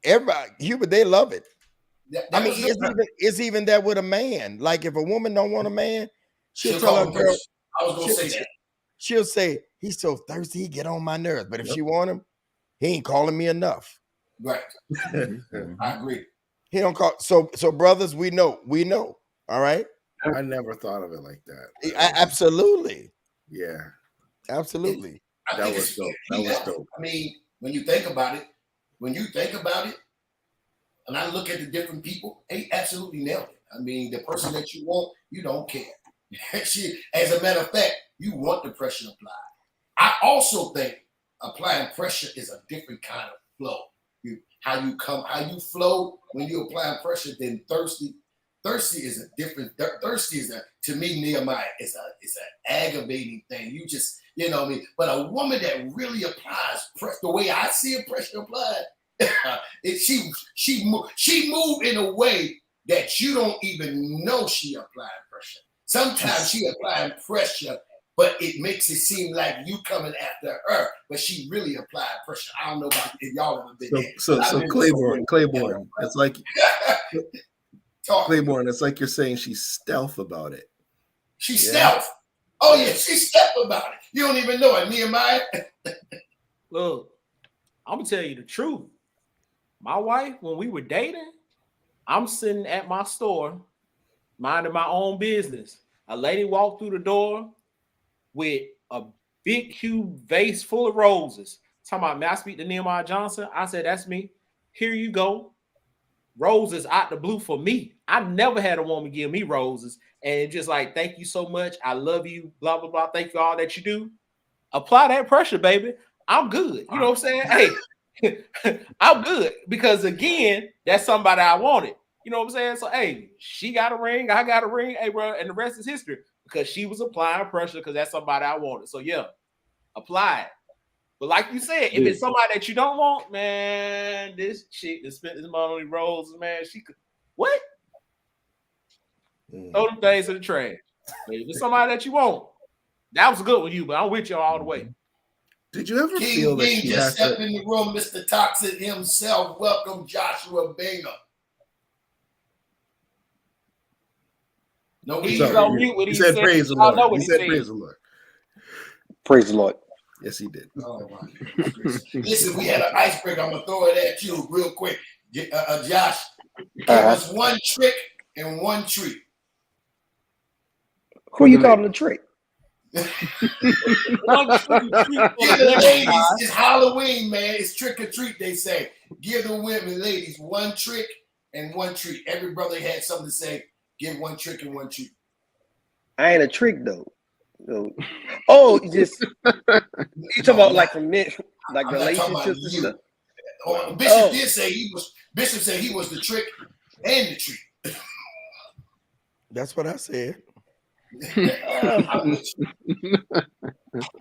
everybody Hubert, they love it. That I mean, was it's even that with a man. Like if a woman don't want a man, she'll tell call her him girl. first. I was gonna say that. She'll say he's so thirsty, he get on my nerves. But if she want him, he ain't calling me enough. Right. I agree. He don't call. So brothers, we know. All right. I never thought of it like that. Absolutely. Yeah, Absolutely. I that think was it's- dope. he That was nailed it. dope. I mean, when you think about it, and I look at the different people, he absolutely nailed it. I mean, the person that you want, you don't care. As a matter of fact, you want the pressure applied. I also think applying pressure is a different kind of flow. How you flow when you apply pressure than thirsty. Thirsty is a different. Thirsty is to me, Nehemiah, it's an aggravating thing. You just, you know what I mean. But a woman that really applies pressure, the way I see a pressure applied, she move in a way that you don't even know she applying pressure. Sometimes she applying pressure, but it makes it seem like you coming after her, but she really applied pressure. I don't know about if y'all ever been there. So Claiborne, it's like Claiborne, it's like you're saying she's stealth about it. She's stealth. Oh yeah, she's stealth about it. You don't even know it, Nehemiah. Look, I'm gonna tell you the truth. My wife, when we were dating, I'm sitting at my store, minding my own business. A lady walked through the door with a big, huge vase full of roses. Talking about, may I speak to Nehemiah Johnson? I said, that's me. Here you go. Roses out the blue for me. I never had a woman give me roses. And just like, thank you so much. I love you, blah, blah, blah. Thank you for all that you do. Apply that pressure, baby. I'm good. You know what I'm saying? Hey, I'm good. Because again, that's somebody I wanted. You know what I'm saying? So, hey, she got a ring. I got a ring. Hey, bro, and the rest is history. Because she was applying pressure because that's somebody I wanted. So, yeah, apply it. But like you said, if it's somebody that you don't want, man, this chick that spent this money on roses, man, she could, what? Throw them things in the trash. But if it's somebody that you want, that was good with you, but I'm with you all the way. Did you ever King feel that Bean she just has stepped to? in the room, Mr. Toxic himself. Welcome, Joshua Bingham. No, He's we on mute when He he said said, praise the y'all know Lord. what He he said said. praise the Lord. Praise the Lord. Yes, he did. Oh, my goodness. Listen, we had an icebreaker. I'm gonna throw it at you real quick. Josh, give us one trick and one treat. Who you calling a trick? Give the ladies, it's Halloween, man. It's trick or treat, they say. Give the women, ladies, one trick and one treat. Every brother had something to say. Give one trick and one treat. I ain't a trick though. So, oh, just you talking about like from men, like I'm not talking about relationships and you. stuff. Bishop did say Bishop said he was the trick and the treat. That's what I said. I'm with you.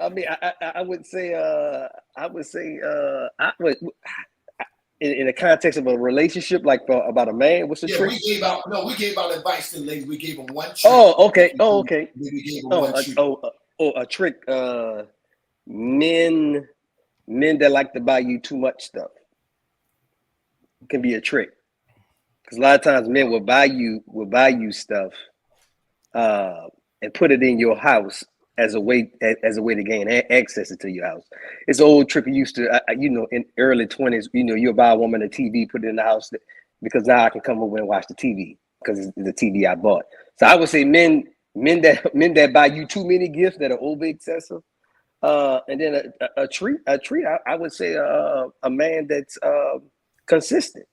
I mean, I would say in the context of a relationship, like about a man, what's the Yeah, trick? we gave out advice to the ladies. We gave them one trick. Oh, okay. Oh, okay. We gave them one treat. A trick. Men that like to buy you too much stuff can be a trick. Because a lot of times men will buy you stuff and put it in your house as a way to gain access to your house. It's an old trick we used to, in early 20s, you'll buy a woman a TV, put it in the house because now I can come over and watch the TV because it's the TV I bought. So I would say men that buy you too many gifts that are over excessive. And then a treat, I would say a man that's consistent,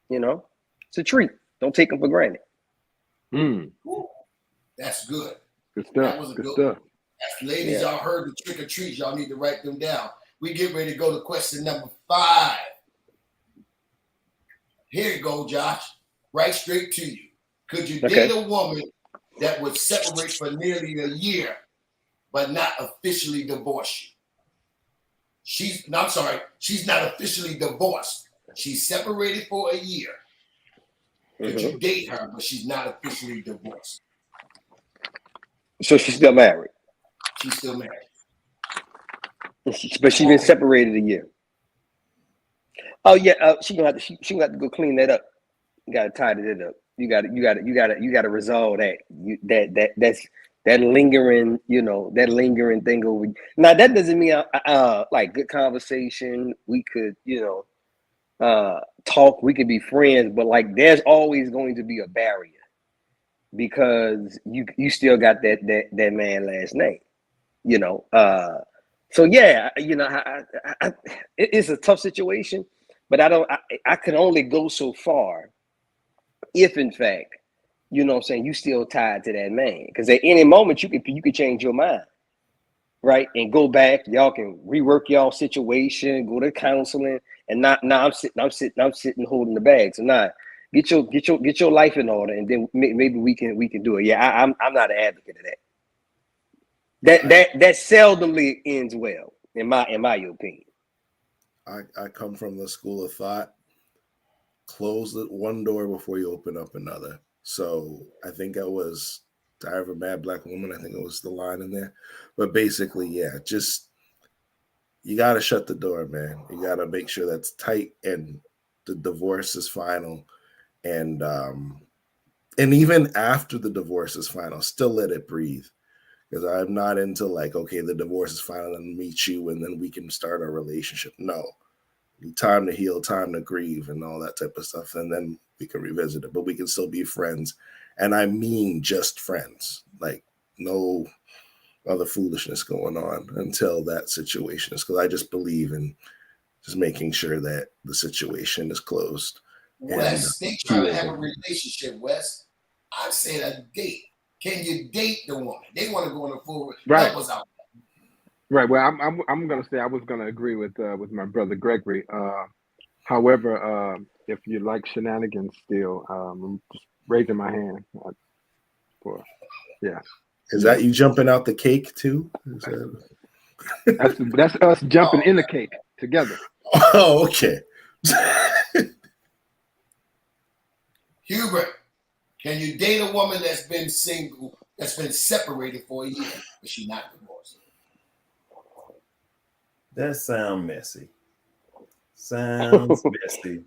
it's a treat. Don't take them for granted. That's good. Good stuff. That was a Good good stuff. one. Ladies, y'all heard the trick or treats. Y'all need to write them down. We get ready to go to question number 5. Here you go, Josh. Right straight to you. Could you date a woman that would separate for nearly a year, but not officially divorce you? She's not officially divorced. She's separated for a year. Could you date her, but she's not officially divorced? So she's still married. She's still married. But she's been separated a year. Oh yeah, she gonna have to go clean that up. You gotta tidy it up. You gotta resolve that. That lingering, that lingering thing over. Now that doesn't mean like good conversation. We could, talk. We could be friends, but like there's always going to be a barrier because you still got that man last name. So yeah, it's a tough situation, but I could only go so far if in fact, you still tied to that man. Because at any moment you could change your mind, right? And go back, y'all can rework y'all situation, go to counseling, and now I'm sitting holding the bag. So now get your life in order, and then maybe we can do it. Yeah, I'm not an advocate of that. That seldomly ends well, in my opinion. I come from the school of thought: close the one door before you open up another. So I think it was "I Have a Mad Black Woman." I think it was the line in there. But basically, yeah, just you got to shut the door, man. You got to make sure that's tight and the divorce is final. And even after the divorce is final, still let it breathe. Because I'm not into like, okay, the divorce is final and meet you and then we can start a relationship. No. Time to heal, time to grieve and all that type of stuff. And then we can revisit it. But we can still be friends. And I mean just friends. Like no other foolishness going on until that situation is. Because I just believe in just making sure that the situation is closed. Wes, they trying to have a relationship, Wes. I said a date. Can you date the woman? They want to go on a full right. Help us out. Right. Well, I'm gonna say I was gonna agree with my brother Gregory. However, if you like shenanigans still, I'm just raising my hand. Is that you jumping out the cake too? That's us jumping in the cake together. Oh, okay. Hubert, can you date a woman that's been single, that's been separated for a year, but she's not divorced? That sounds messy. Sounds messy.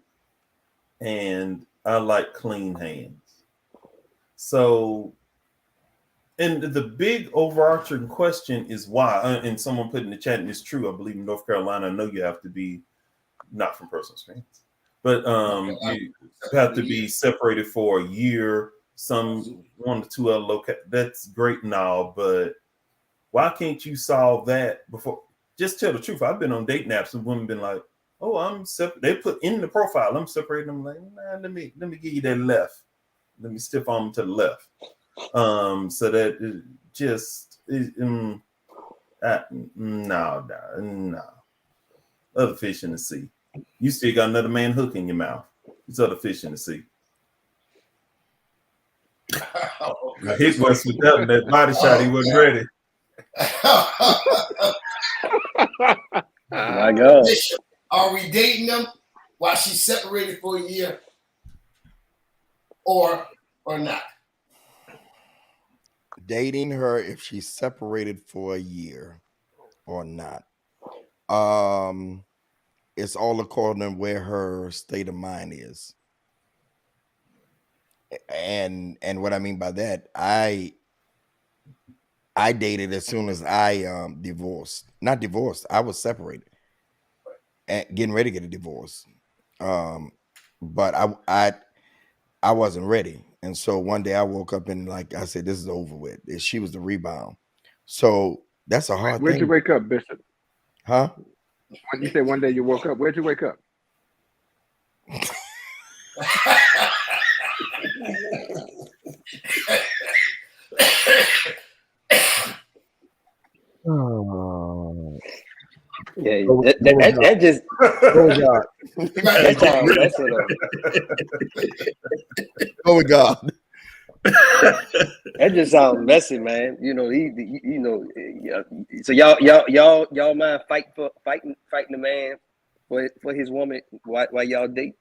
And I like clean hands. So, and the big overarching question is why, and someone put in the chat, and it's true, I believe in North Carolina, I know you have to be, not from personal experience, but you have to be separated for a year, some 1 to 2 other locations. That's great and all, but why can't you solve that before? Just tell the truth. I've been on date naps and women been like, oh, I'm separate. They put in the profile, I'm separating them. Like, nah, let me give you that left. Let me stiff arm to the left. So that it just no. Other fish in the sea. You still got another man hook in your mouth. It's other fish in the sea. Hit West with that body shot. He wasn't ready. My God. Are we dating them while she's separated for a year, or not? Dating her if she's separated for a year or not. It's all according to where her state of mind is. And what I mean by that, I dated as soon as I divorced. Not divorced, I was separated and getting ready to get a divorce. But I wasn't ready. And so one day I woke up and like I said, this is over with. She was the rebound. So that's a hard thing. Where'd you wake up, Bishop? Huh? When you said one day you woke up, where'd you wake up? Oh. Yeah, that just oh God. That just sounds messy, man. So y'all mind fighting the man for his woman while y'all date?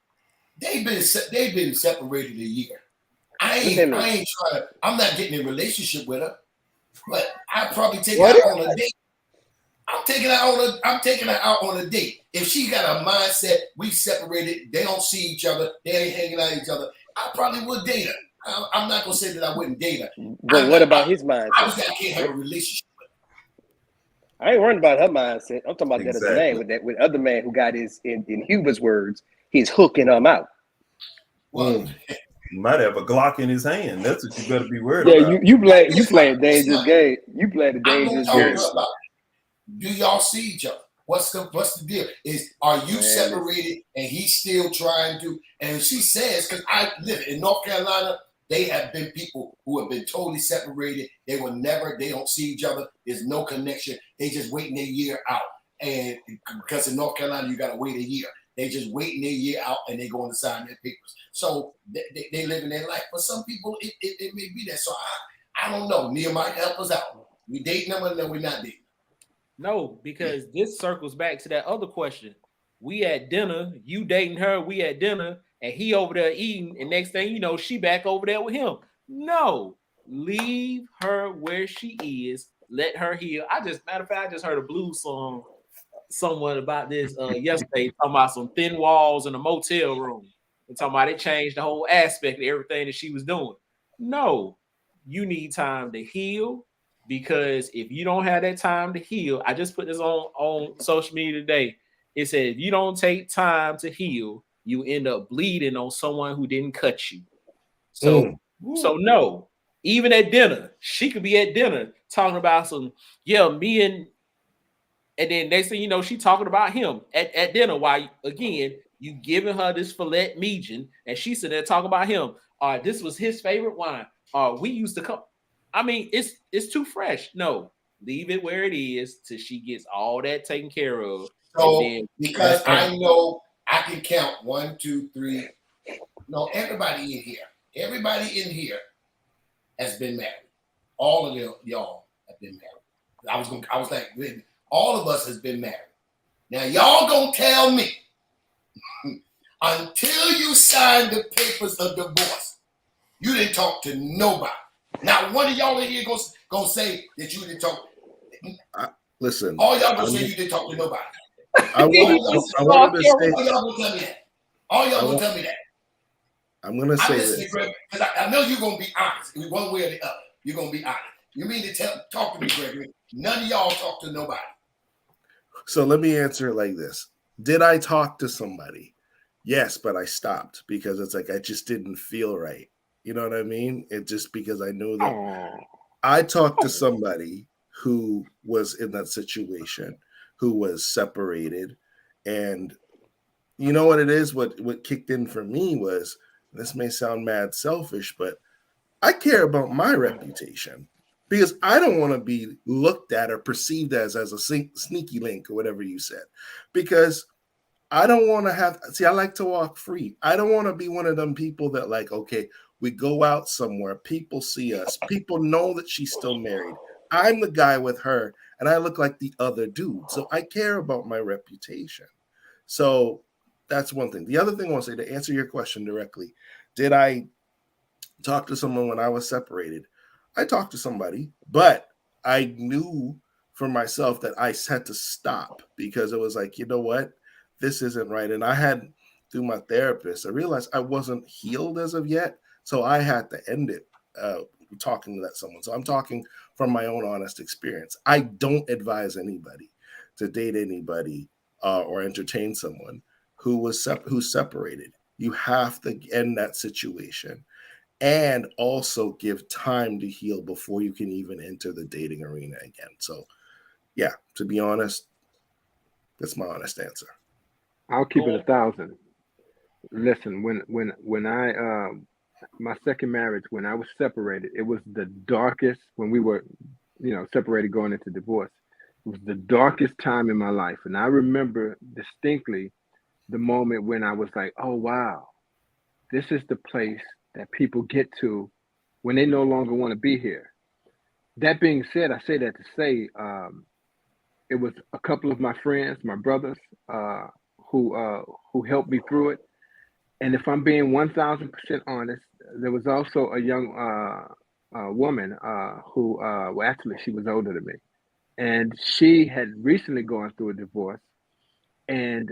They've been separated a year. I ain't trying to. I'm not getting in a relationship with her. but I probably take What? her out on a date. I'm taking her out on a date. If she got a mindset, we separated, they don't see each other, they ain't hanging out with each other, I probably would date her. I'm not gonna say that I wouldn't date her. But what about his mindset? Obviously, I can't have a relationship. I ain't worried about her mindset. I'm talking about that other Exactly. man with other man who got his in Huber's words, he's hooking them out. Well, He might have a Glock in his hand. That's what you better be worried Yeah, about. you play a dangerous game. You play the I'm gonna dangerous talk to game. her about it. Do y'all see each other? What's the deal? Are you Man, separated and he's still trying to? And she says, because I live in North Carolina, they have been people who have been totally separated. They don't see each other. There's no connection. They just waiting their year out. And because in North Carolina, you got to wait a year. They just waiting their year out and they going to sign their papers. So they living their life. For some people, it may be that. So I don't know. Nehemiah, help us out. We dating them or no, we're not dating? No, because this circles back to that other question. We at dinner, you dating her, we at dinner, and he over there eating, and next thing you know, she back over there with him. No, leave her where she is. Let her heal. Matter of fact, I just heard a blues song someone about this yesterday, talking about some thin walls in a motel room. And talking about it changed the whole aspect of everything that she was doing. No, you need time to heal. Because if you don't have that time to heal, I just put this on social media today. It said if you don't take time to heal, you end up bleeding on someone who didn't cut you. So no, even at dinner, she could be at dinner talking about some, me and then next thing you know, she talking about him at dinner while again you giving her this filet mignon and she sitting there talking about him. This was his favorite wine. We used to come. I mean, it's too fresh. No, leave it where it is till she gets all that taken care of. So because I know I can count 1, 2, 3. No, everybody in here has been married. All of y'all have been married. I was like, all of us has been married. Now y'all gonna tell me until you signed the papers of divorce, you didn't talk to nobody. Not one of y'all in here gonna say that you didn't talk. Listen, all y'all gonna say you didn't talk to nobody. I wanted to say. All y'all gonna tell me that. All y'all gonna tell me that. I'm gonna say this. Greg, because I know you're gonna be honest. One way or the other, you're gonna be honest. You mean to talk to me, Gregory? None of y'all talk to nobody. So let me answer it like this. Did I talk to somebody? Yes, but I stopped because it's like I just didn't feel right. You know what I mean? It just because I knew that I talked to somebody who was in that situation, who was separated. And you know what it is? What kicked in for me was, this may sound mad selfish, but I care about my reputation because I don't want to be looked at or perceived as a sneaky link or whatever you said, because I don't want to I like to walk free. I don't want to be one of them people that like, okay, we go out somewhere, people see us, people know that she's still married. I'm the guy with her and I look like the other dude. So I care about my reputation. So that's one thing. The other thing I want to say, to answer your question directly, did I talk to someone when I was separated? I talked to somebody, but I knew for myself that I had to stop because it was like, you know what? This isn't right. And I had, through my therapist, I realized I wasn't healed as of yet. So I had to end it talking to that someone. So I'm talking from my own honest experience. I don't advise anybody to date anybody or entertain someone who's separated. You have to end that situation and also give time to heal before you can even enter the dating arena again. So yeah, to be honest, that's my honest answer. I'll keep it 1,000. Listen, when I my second marriage, when I was separated, it was the darkest when we were, separated going into divorce. It was the darkest time in my life. And I remember distinctly the moment when I was like, oh, wow, this is the place that people get to when they no longer want to be here. That being said, I say that to say it was a couple of my friends, my brothers, who helped me through it. And if I'm being 1,000% honest, there was also a young woman who, well, actually, she was older than me, and she had recently gone through a divorce, and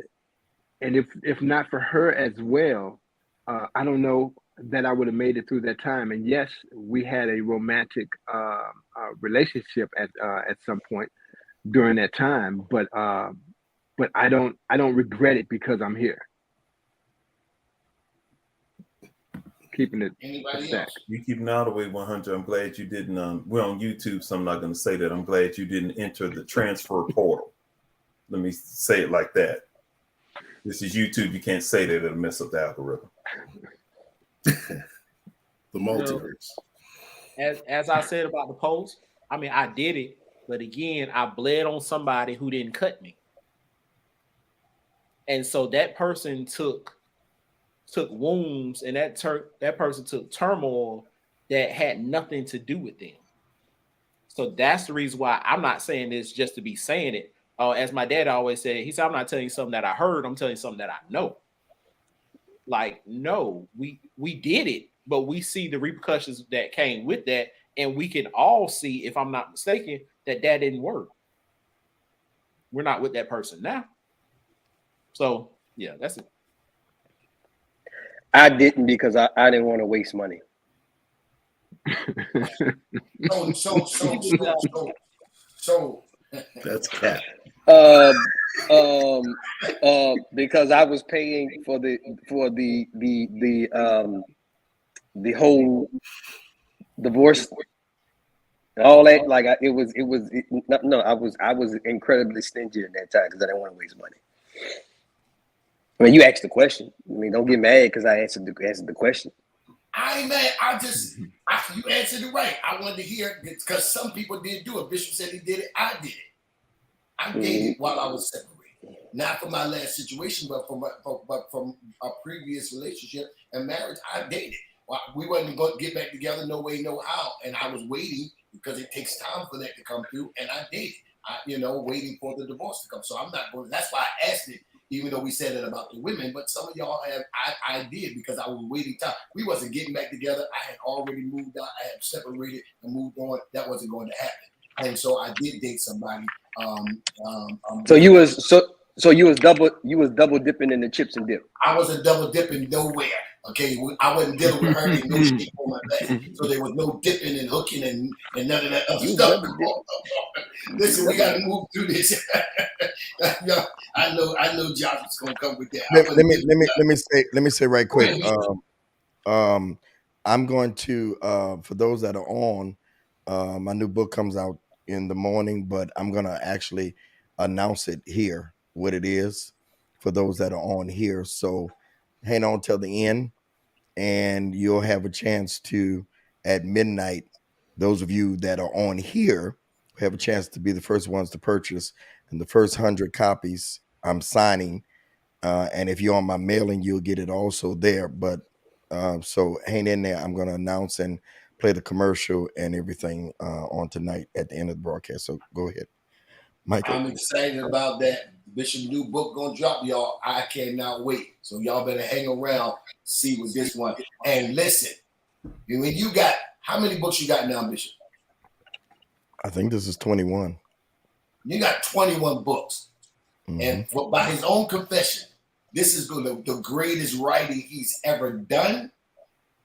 if not for her as well, I don't know that I would have made it through that time. And yes, we had a romantic relationship at some point during that time, but I don't regret it because I'm here. Keeping it Anybody stack. else? You keeping all the way 100. I'm glad you didn't. We're on YouTube, so I'm not going to say that. I'm glad you didn't enter the transfer portal. Let me say it like that. This is YouTube. You can't say that; it'll mess up the algorithm. The multiverse. As I said about the post, I mean, I did it, but again, I bled on somebody who didn't cut me, and so that person took wounds, and that person took turmoil that had nothing to do with them. So that's the reason why I'm not saying this just to be saying it. As my dad always said, he said, "I'm not telling you something that I heard. I'm telling you something that I know." Like, no, we did it, but we see the repercussions that came with that, and we can all see, if I'm not mistaken, that didn't work. We're not with that person now. So yeah, that's it. I didn't because I didn't want to waste money. So That's cat. Because I was paying for the whole divorce, all that. Like I was incredibly stingy at that time because I didn't want to waste money. I mean, you asked the question. I mean, don't get mad because I answered the question. I ain't mad. You answered it right. I wanted to hear because some people did do it. Bishop said he did it. I did it. I dated while I was separated. Not from my last situation, but from a previous relationship and marriage. I dated. Well, we wasn't going to get back together, no way, no how. And I was waiting because it takes time for that to come through. And I dated. Waiting for the divorce to come. So I'm not going. That's why I asked it. Even though we said it about the women, but some of y'all have, I did because I was waiting time. We wasn't getting back together. I had already moved out. I had separated and moved on. That wasn't going to happen. And so I did date somebody. So you was double dipping in the chips and dip. I wasn't double dipping nowhere. Okay, I wasn't dealing with her in no shape on my back. So there was no dipping and hooking and none of that other stuff. Listen, we got to move through this. I know Josh is gonna come with that. Let me say right quick. I'm going to for those that are on, my new book comes out in the morning, but I'm gonna actually announce it here, what it is, for those that are on here. So hang on till the end, and you'll have a chance to, at midnight, those of you that are on here have a chance to be the first ones to purchase. And the first 100 copies I'm signing. And if you're on my mailing, you'll get it also there. But so hang in there. I'm going to announce and play the commercial and everything on tonight at the end of the broadcast. So go ahead, Michael. I'm excited about that. Bishop's new book gonna drop, y'all. I cannot wait. So y'all better hang around, see what this one. And listen, when you got, how many books you got now, Bishop? I think this is 21. You got 21 books. Mm-hmm. And by his own confession, this is the greatest writing he's ever done.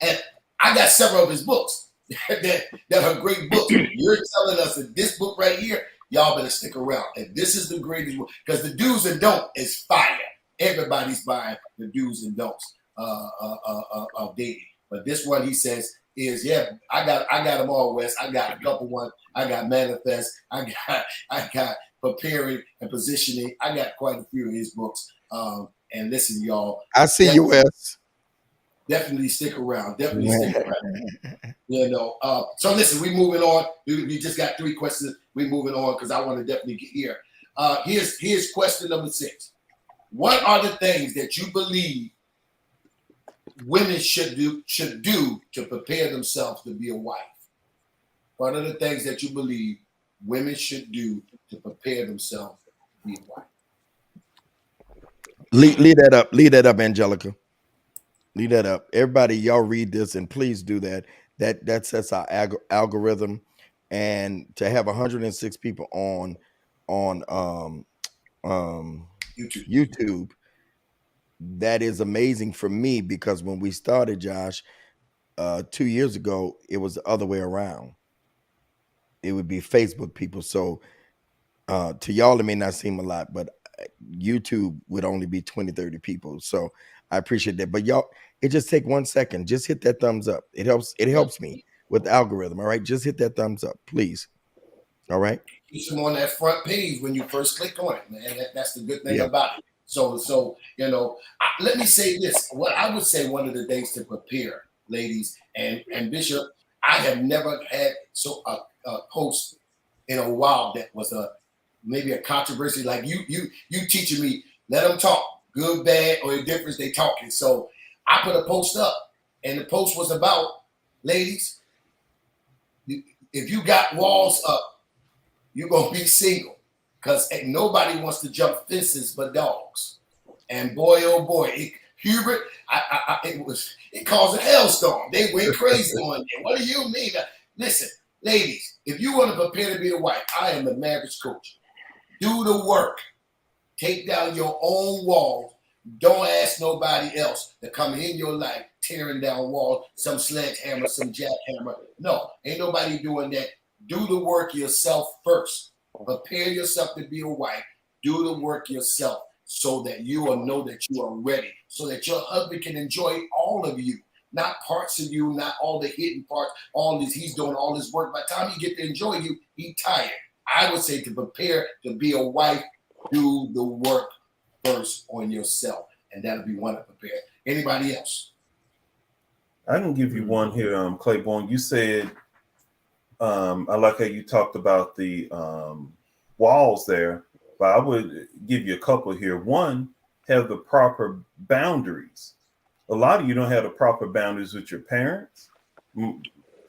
And I got several of his books that are great books. You're telling us that this book right here, y'all better stick around. And this is the greatest one, because the do's and don'ts is fire. Everybody's buying the do's and don'ts of dating. But this one, he says, is I got them all, Wes. I got a couple ones. I got Manifest. I got Preparing and Positioning. I got quite a few of his books. And listen, y'all. I see you, Wes. Definitely stick around. Definitely stick around. So listen, we moving on. We just got 3 questions. We moving on because I want to definitely get here. Here's question number 6. What are the things that you believe women should do to prepare themselves to be a wife? What are the things that you believe women should do to prepare themselves to be a wife? Lead that up. Lead that up, Angelica. Lead that up. Everybody, y'all read this and please do that. That sets our algorithm, and to have 106 people on YouTube, that is amazing for me, because when we started, Josh, 2 years ago, it was the other way around. It would be Facebook people. So to y'all, it may not seem a lot, but YouTube would only be 20, 30 people. So I appreciate that. But y'all, it just take 1 second. Just hit that thumbs up. It helps me with the algorithm. All right. Just hit that thumbs up, please. All right. Keep them on that front page when you first click on it, man. That's the good thing about it. So let me say this. What I would say, one of the things to prepare, ladies and Bishop, I have never had a post in a while that was maybe a controversy. Like you teaching me, let them talk, good, bad, or indifference, they talking. So I put a post up, and the post was about, ladies, if you got walls up, you're gonna be single, because nobody wants to jump fences but dogs. And boy, oh boy, Hubert, it caused a hailstorm. They went crazy on it. What do you mean? Listen, ladies, if you want to prepare to be a wife, I am the marriage coach. Do the work. Take down your own walls. Don't ask nobody else to come in your life tearing down walls, some sledgehammer, some jackhammer. No, ain't nobody doing that. Do the work yourself first. Prepare yourself to be a wife. Do the work yourself so that you will know that you are ready, so that your husband can enjoy all of you, not parts of you, not all the hidden parts, all this. He's doing all this work. By the time he get to enjoy you, he's tired. I would say to prepare to be a wife, do the work first on yourself, and that'll be one to prepare. Anybody else? I can give you one here, Claiborne. You said, I like how you talked about the walls there, but I would give you a couple here. One, have the proper boundaries. A lot of you don't have the proper boundaries with your parents. We're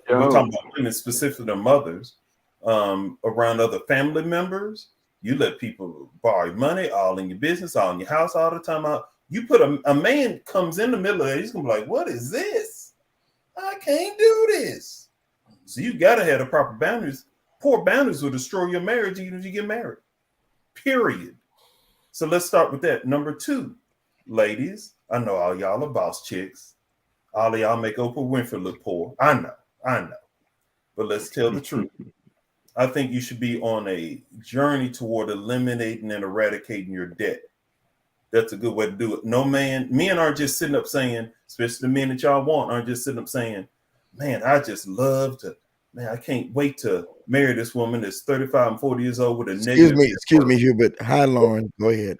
talking about women, specifically their mothers, around other family members. You let people borrow money, all in your business, all in your house, all the time. You put a man comes in the middle of it, he's gonna be like, what is this? I can't do this. So you gotta have the proper boundaries. Poor boundaries will destroy your marriage even if you get married. Period. So let's start with that. Number 2, ladies, I know all y'all are boss chicks. All of y'all make Oprah Winfrey look poor. I know. But let's tell the truth. I think you should be on a journey toward eliminating and eradicating your debt. That's a good way to do it. No man, men aren't just sitting up saying, especially the men that y'all want, aren't just sitting up saying, man, I just love to, man, I can't wait to marry this woman that's 35 and 40 years old with a negative. Excuse me, Hubert. Hi, Lauren. Go ahead.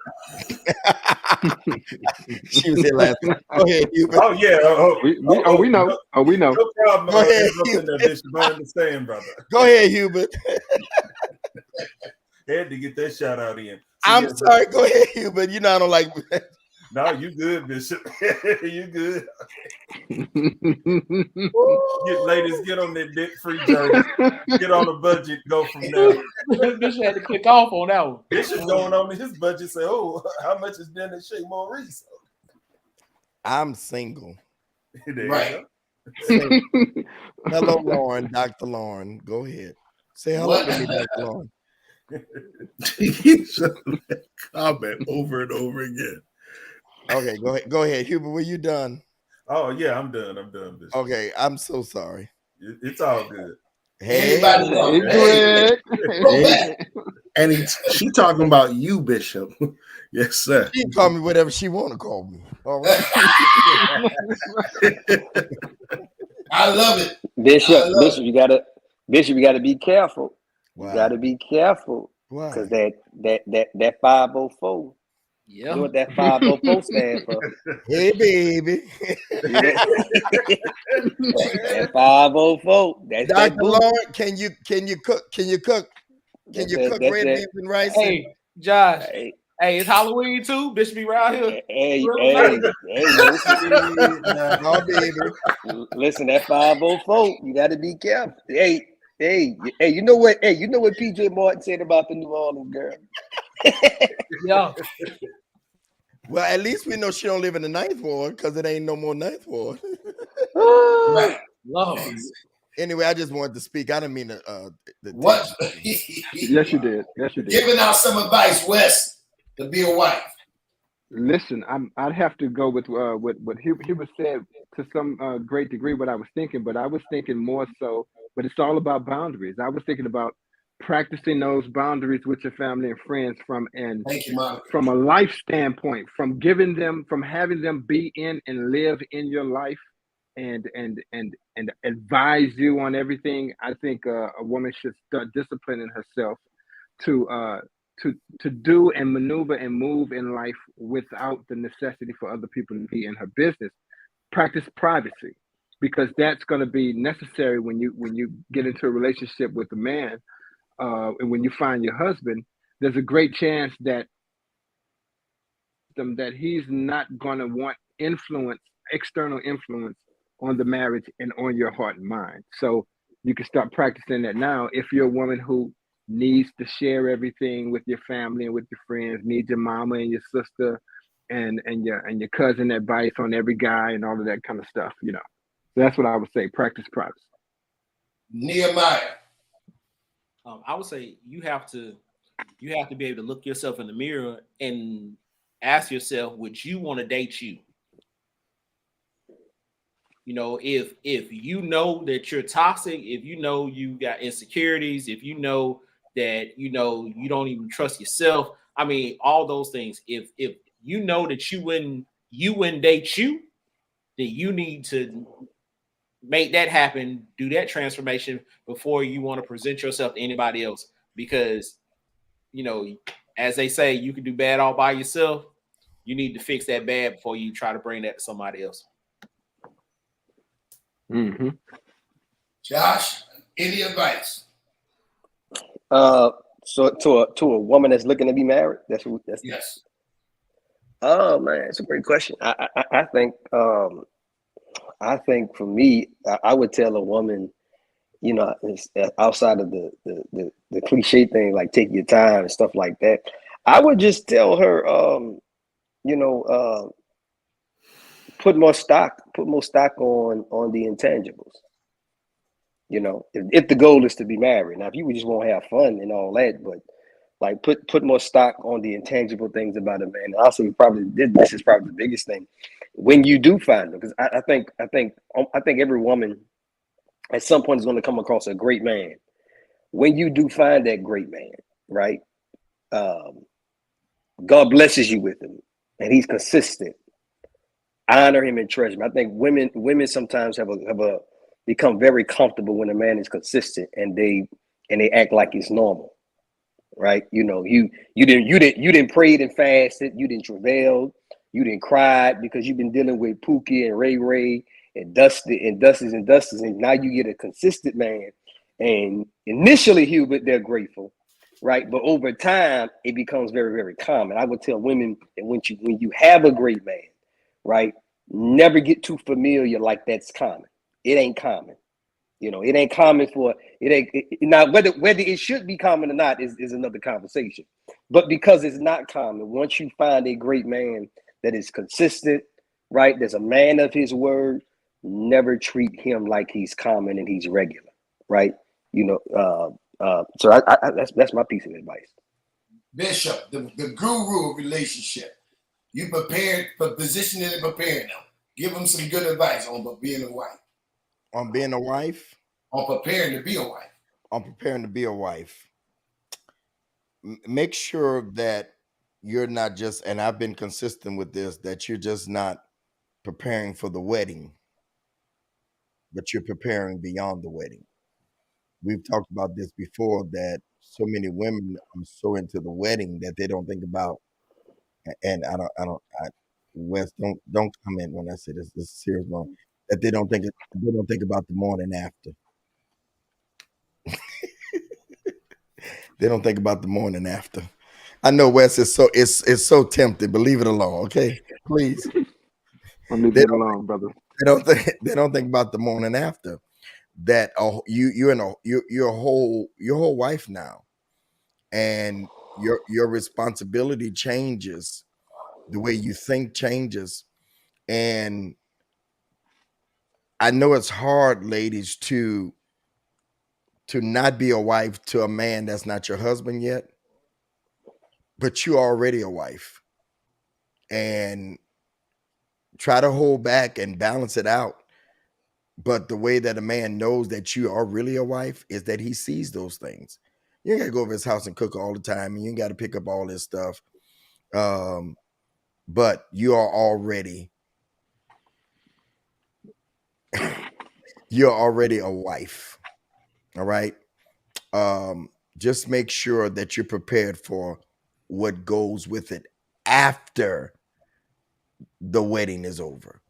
She was here last time. Go ahead, Hubert. Oh, yeah. We know. We know. No problem. Go ahead, I understand, brother. Go ahead, Hubert. Had to get that shout out in. I'm sorry. Go ahead, Hubert. You know I don't like. No, you good, Bishop. You good. Ladies, get on that debt-free journey. Get on a budget. Go from there. Bishop had to click off on that one. Bishop going on his budget. Say, oh, how much is Dennis Shea Maurice? I'm single. Right. Hello, Lauren. Dr. Lauren. Go ahead. Say hello to me, Dr. Lauren. He's comment over and over again. Okay, go ahead, Hubert. Were you done? Oh yeah, I'm done. Bishop. Okay, I'm so sorry. It's all good. Hey, And she talking about you, Bishop. Yes, sir. She can call me whatever she want to call me. All right. I love it. Bishop, you gotta be careful. Wow. You gotta be careful. Because that 504. Yeah. You know what that 504 stands for? Hey, baby. That 504. That's Dr. Lauren, can you cook? Can you cook red beans and rice? Hey, Josh. Hey, it's Halloween too. Bishop be around here. Listen, that 504. You got to be careful. Hey, you know what? Hey, you know what PJ Martin said about the New Orleans girl? Yeah. Well, at least we know she don't live in the 9th ward because it ain't no more 9th ward. Right. Lord. Anyway, I just wanted to speak. I didn't mean to. What? Yes, you did. Yes, you did. Giving out some advice, Wes, to be a wife. Listen, I'd have to go with what Hubert said to some great degree. What I was thinking, but I was thinking more so. But it's all about boundaries. I was thinking about practicing those boundaries with your family and friends Thank you, Monica. from a life standpoint, from having them be in and live in your life, and advise you on everything. I think a woman should start disciplining herself to do and maneuver and move in life without the necessity for other people to be in her business. Practice privacy, because that's going to be necessary when you get into a relationship with a man, and when you find your husband. There's a great chance that he's not going to want external influence on the marriage and on your heart and mind. So you can start practicing that now. If you're a woman who needs to share everything with your family and with your friends, needs your mama and your sister and your cousin advice on every guy and all of that kind of stuff, So that's what I would say. Practice privacy. Nehemiah. I would say you have to be able to look yourself in the mirror and ask yourself, would you want to date you? If you know that you're toxic, if you know you got insecurities, if you know that you don't even trust yourself, I mean, all those things. If you know that you wouldn't date you, then you need to make that happen, do that transformation before you want to present yourself to anybody else. Because, as they say, you can do bad all by yourself. You need to fix that bad before you try to bring that to somebody else. Mm-hmm. Josh, any advice? So to a woman that's looking to be married, that's yes. Oh man, it's a great question. I think for me, I would tell a woman, it's outside of the cliche thing like take your time and stuff like that. I would just tell her, put more stock on the intangibles. If the goal is to be married. Now, if you just want to have fun and all that, but like put more stock on the intangible things about a man. And also, this is probably the biggest thing when you do find them, because I think every woman at some point is going to come across a great man. When you do find that great man, right? God blesses you with him, and he's consistent. Honor him and treasure him. I think women sometimes have become very comfortable when a man is consistent and they act like it's normal, right? You didn't pray and fasted, you didn't travail, you didn't cry because you've been dealing with Pookie and Ray and Dusty and now you get a consistent man. And initially, Hubert, they're grateful, right? But over time, it becomes very, very common. I would tell women that when you have a great man, right, never get too familiar like that's common. It ain't common. It ain't common now whether it should be common or not is another conversation. But because it's not common, once you find a great man that is consistent, right, there's a man of his word, never treat him like he's common and he's regular, right? So that's my piece of advice. Bishop, the guru of relationship. You prepared for positioning and preparing them. Give them some good advice on being a wife. On being a wife? On preparing to be a wife. On preparing to be a wife. Make sure that you're not just, and I've been consistent with this, that you're just not preparing for the wedding, but you're preparing beyond the wedding. We've talked about this before, that so many women are so into the wedding that they don't think about, and Wes, don't comment when I say this is a serious one, that they don't think about the morning after. They don't think about the morning after. I know Wes is it's so tempted, but leave it alone, okay? Please. I'll leave it alone, brother. They don't think about the morning after. That you're a whole wife now, and your responsibility changes, the way you think changes, and I know it's hard, ladies, to not be a wife to a man that's not your husband yet, but you're already a wife. And try to hold back and balance it out. But the way that a man knows that you are really a wife is that he sees those things. You ain't got to go over his house and cook all the time, and you ain't got to pick up all this stuff. But you are already you're already a wife. All right. Just make sure that you're prepared for what goes with it after the wedding is over,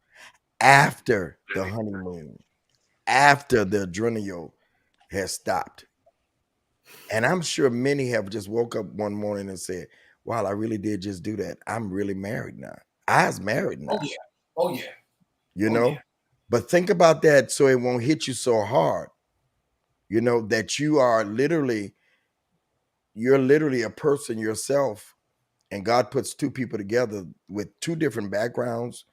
after the honeymoon, after the adrenaline has stopped. And I'm sure many have just woke up one morning and said, wow, I really did just do that. I'm really married now. I was married now. Oh yeah. Oh yeah. You know, yeah. But think about that so it won't hit you so hard. You know, that you're literally a person yourself, and God puts two people together with two different backgrounds,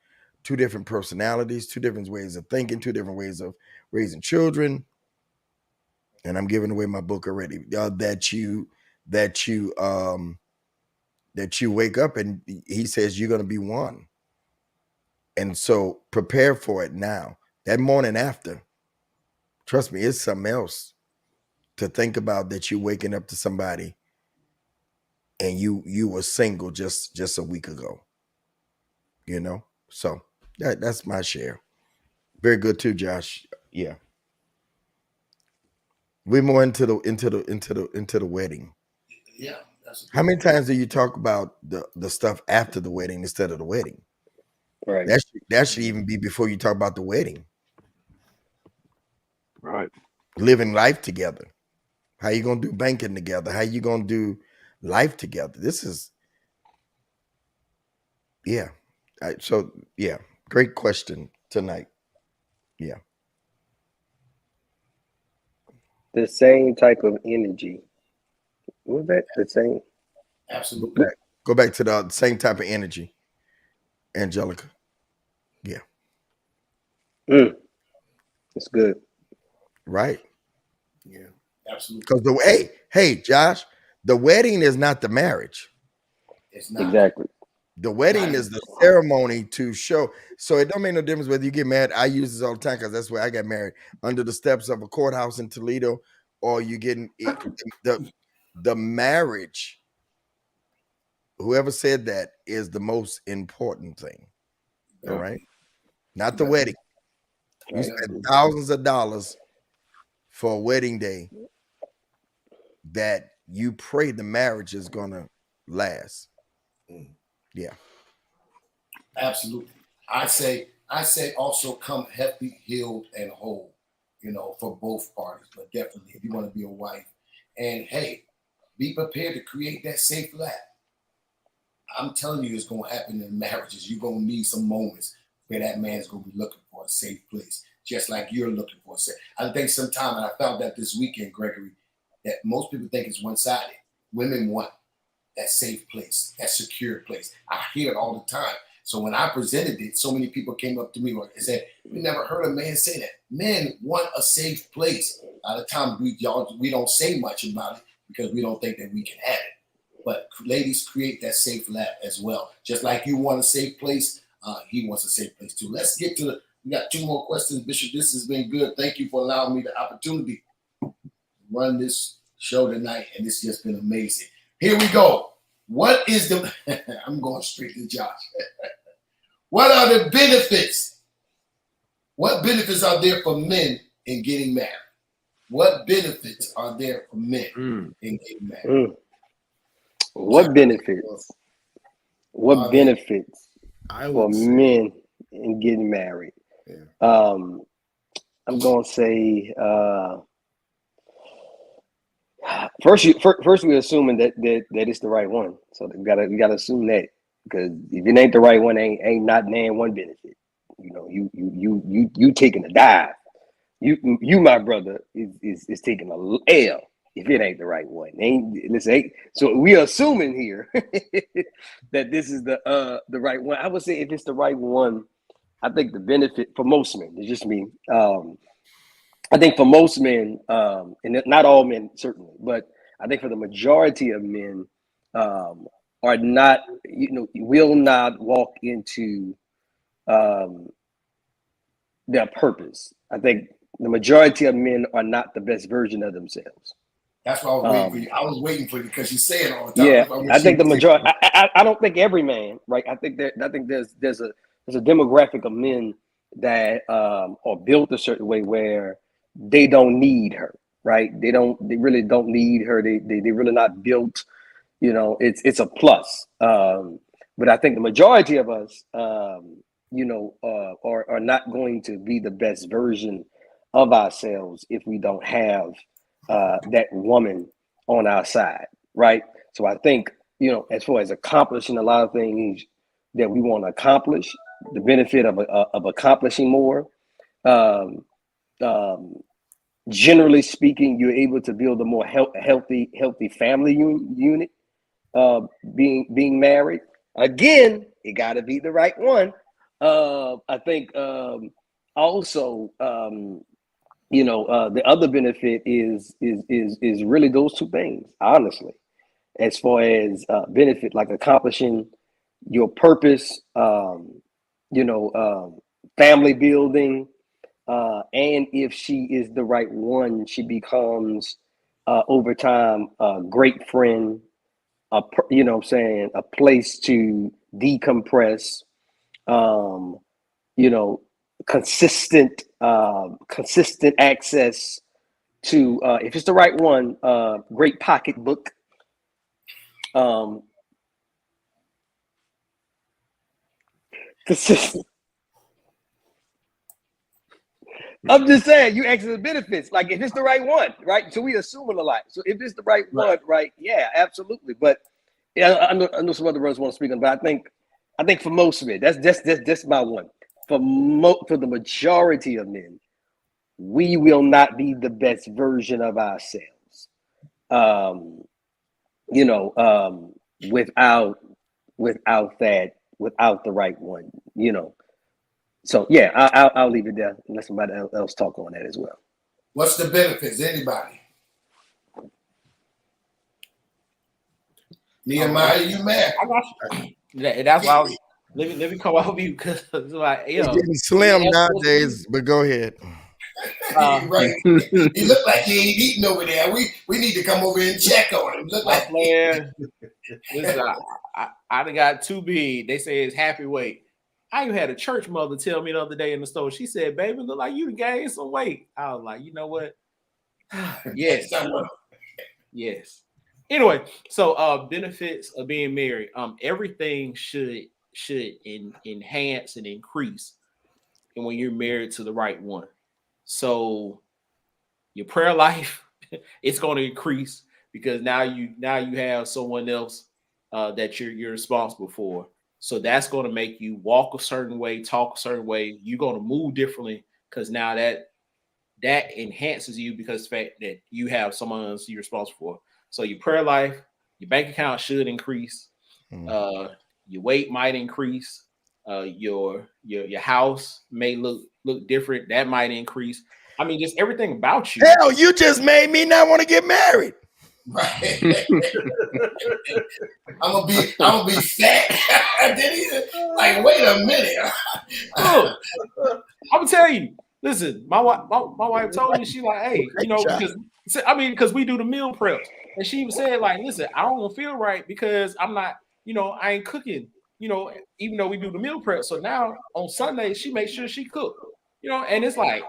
two different personalities, two different ways of thinking, two different ways of raising children. And I'm giving away my book already. That you wake up and he says you're going to be one. And so prepare for it now. That morning after, trust me, it's something else to think about, that you're waking up to somebody and you were single just a week ago. You know? So that's my share. Very good too, Josh. Yeah. We're more into the wedding. Yeah. How many times do you talk about the stuff after the wedding instead of the wedding? Right. That should even be before you talk about the wedding. Right. Living life together. How you gonna do banking together? How you gonna do life together? This is, yeah. Great question tonight. Yeah. The same type of energy. Was that the same? Absolutely. Go back to the same type of energy, Angelica. Yeah. It's good. Right. Yeah. Absolutely. Because hey, Josh, the wedding is not the marriage. It's not. Exactly. The wedding is the ceremony to show. So it don't make no difference whether you get married. I use this all the time because that's where I got married, under the steps of a courthouse in Toledo, or you getting the marriage. Whoever said that is the most important thing. All right. Not the wedding. You spend thousands of dollars for a wedding day that you pray the marriage is gonna last. Yeah. Absolutely. I say also come healthy, healed, and whole, for both parties. But definitely, if you want to be a wife, and hey, be prepared to create that safe lap. I'm telling you, it's going to happen in marriages. You're going to need some moments where that man's going to be looking for a safe place, just like you're looking for a safe. I think sometime, and I found that this weekend, Gregory, that most people think it's one-sided. Women want that safe place, that secure place. I hear it all the time. So when I presented it, so many people came up to me and said, "We never heard a man say that." Men want a safe place. A lot of times we don't say much about it because we don't think that we can have it. But ladies, create that safe lap as well. Just like you want a safe place, he wants a safe place too. Let's get to we got two more questions, Bishop. This has been good. Thank you for allowing me the opportunity to run this show tonight, and it's just been amazing. Here we go. What is the I'm going straight to Josh. What are the benefits? What benefits are there for men in getting married? What benefits are there for men in getting married? What benefits? What benefits for men in getting married? Yeah. I'm gonna say first we're assuming that it's the right one. So we gotta assume that, because if it ain't the right one, ain't not name one benefit. You taking a dive. You my brother is taking a L if it ain't the right one. So we are assuming here that this is the right one. I would say if it's the right one, I think the benefit for most men, it's just me. I think for most men, and not all men certainly, but I think for the majority of men, are not, will not walk into their purpose. I think the majority of men are not the best version of themselves. That's why I was waiting for you. I was waiting for you because you say it all the time. Yeah, I think the majority. I don't think every man, right? I think there's a demographic of men that are built a certain way where they don't need her, right? They really don't need her. They really not built. It's a plus. But I think the majority of us, are not going to be the best version of ourselves if we don't have that woman on our side, right? So I think, as far as accomplishing a lot of things that we want to accomplish, the benefit of accomplishing more, generally speaking, you're able to build a more healthy family unit. Being married, again, it got to be the right one. I think also, the other benefit is really those two things, honestly, as far as benefit, like accomplishing your purpose, family building, and if she is the right one, she becomes over time a great friend, a place to decompress, consistent access to, if it's the right one, great pocketbook, consistent. I'm just saying, you access the benefits. Like if it's the right one, right? So we assuming a lot. So if it's the right one, right? Yeah, absolutely. But yeah, I know some other brothers want to speak on, but I think for most of it, that's my one. For the majority of men, we will not be the best version of ourselves. Without the right one, So yeah, I'll leave it there and let somebody else talk on that as well. What's the benefits? Anybody? Nehemiah, you mad? I got you. That's why I was, let me come off you because like He's getting slim nowadays. But go ahead. Right. He looked like he ain't eating over there. We need to come over and check on him. Look like listen, I done got too big. They say it's happy weight. I even had a church mother tell me the other day in the store. She said, "Baby, look like you gained some weight." I was like, you know what? Yes. Yes. Anyway, so benefits of being married. Everything should enhance and increase, and when you're married to the right one. So your prayer life, it's going to increase because now you have someone else that you're responsible for. So that's going to make you walk a certain way, talk a certain way. You're going to move differently because now that enhances you because the fact that you have someone else you're responsible for. So your prayer life, your bank account should increase. Your weight might increase. Your house may look different. That might increase. I mean, just everything about you. Hell, you just made me not want to get married. Right. I'm gonna be fat. Like, wait a minute. Look, I'm gonna tell you. Listen, my wife told me, she like, hey, because we do the meal prep, and she even said like, listen, I don't feel right because I'm not, I ain't cooking, even though we do the meal prep. So now on Sunday she makes sure she cook, and it's like,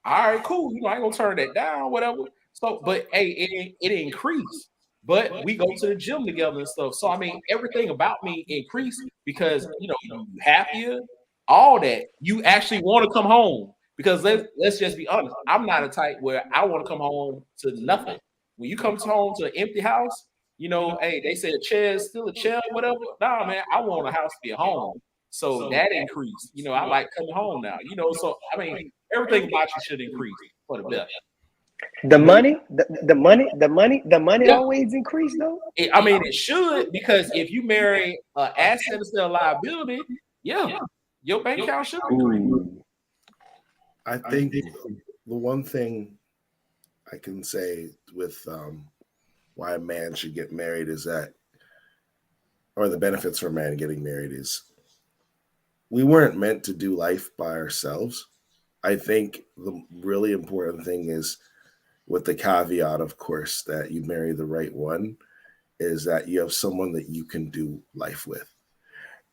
all right, cool, I ain't gonna turn that down, whatever. So, but hey, it increased. But we go to the gym together and stuff. So I mean, everything about me increased because you happier, all that. You actually want to come home because let's just be honest. I'm not a type where I want to come home to nothing. When you come home to an empty house, hey, they say a chair is still a chair, whatever. Nah, man, I want a house to be a home. So that increased. I like coming home now. So I mean, everything about you should increase for the better. The money always increase though. It should, because if you marry an asset instead of liability, yeah. your bank account should be green. Ooh. I think the one thing I can say with why a man should get married is that, or the benefits for a man getting married is, we weren't meant to do life by ourselves. I think the really important thing is, with the caveat, of course, that you marry the right one, is that you have someone that you can do life with.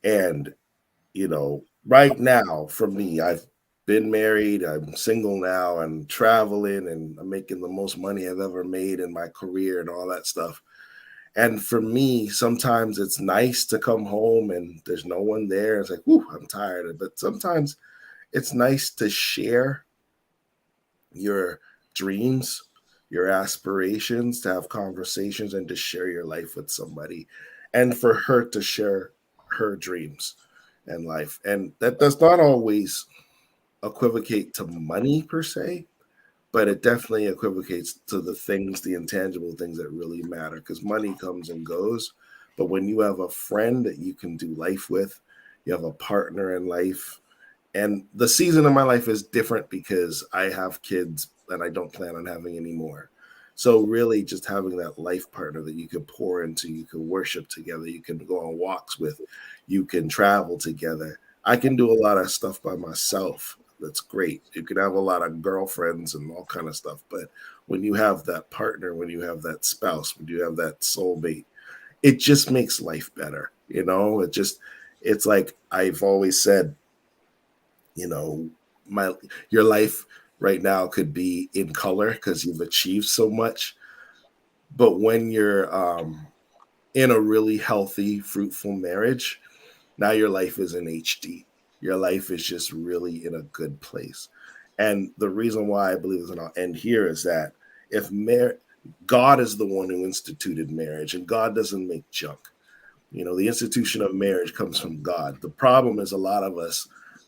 And, you know, right now, for me, I've been married, I'm single now, and traveling, and I'm making the most money I've ever made in my career and all that stuff. And for me, sometimes it's nice to come home and there's no one there. It's like, whew, I'm tired. But sometimes it's nice to share your dreams, your aspirations, to have conversations and to share your life with somebody, and for her to share her dreams and life. And that does not always equivocate to money per se, but it definitely equivocates to the things, the intangible things that really matter, because money comes and goes. But when you have a friend that you can do life with, you have a partner in life. And the season of my life is different because I have kids and I don't plan on having any more. So really just having that life partner that you can pour into, you can worship together, you can go on walks with, you can travel together. I can do a lot of stuff by myself. That's great. You can have a lot of girlfriends and all kind of stuff. But when you have that partner, when you have that spouse, when you have that soulmate, it just makes life better. You know, it's like I've always said, you know, your life right now could be in color because you've achieved so much. But when you're in a really healthy, fruitful marriage, now your life is in HD. Your life is just really in a good place. And the reason why I believe this, and I'll end here, is that if God is the one who instituted marriage, and God doesn't make junk. You know, the institution of marriage comes from God. The problem is a lot of us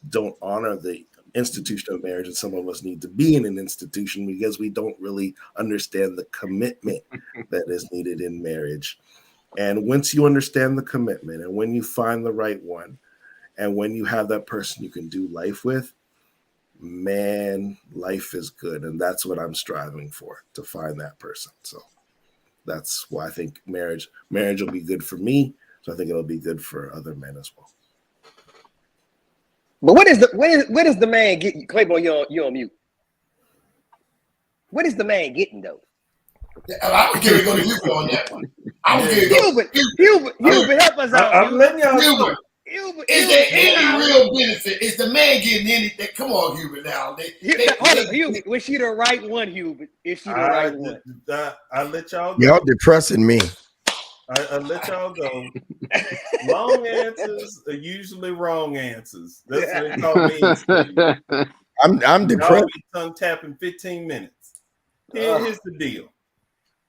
don't honor the institution of marriage, and some of us need to be in an institution because we don't really understand the commitment that is needed in marriage. And once you understand the commitment, and when you find the right one, and when you have that person you can do life with, man, life is good. And that's what I'm striving for, to find that person. So that's why I think marriage will be good for me. So I think it'll be good for other men as well. But what does the man get? Claiborne, you're on mute. What is the man getting though? I would give it go to you on that one. I would give it Hubert, help us out. I'm letting y'all know. Is there any real benefit? Is the man getting anything? Come on, Hubert. Now, Hubert, was she the right one, Hubert? Is she the right one? I let y'all go. Y'all depressing me. I let y'all go. Long answers are usually wrong answers. That's what they call me. I'm depressed. Tongue tapping 15 minutes. Here's the deal.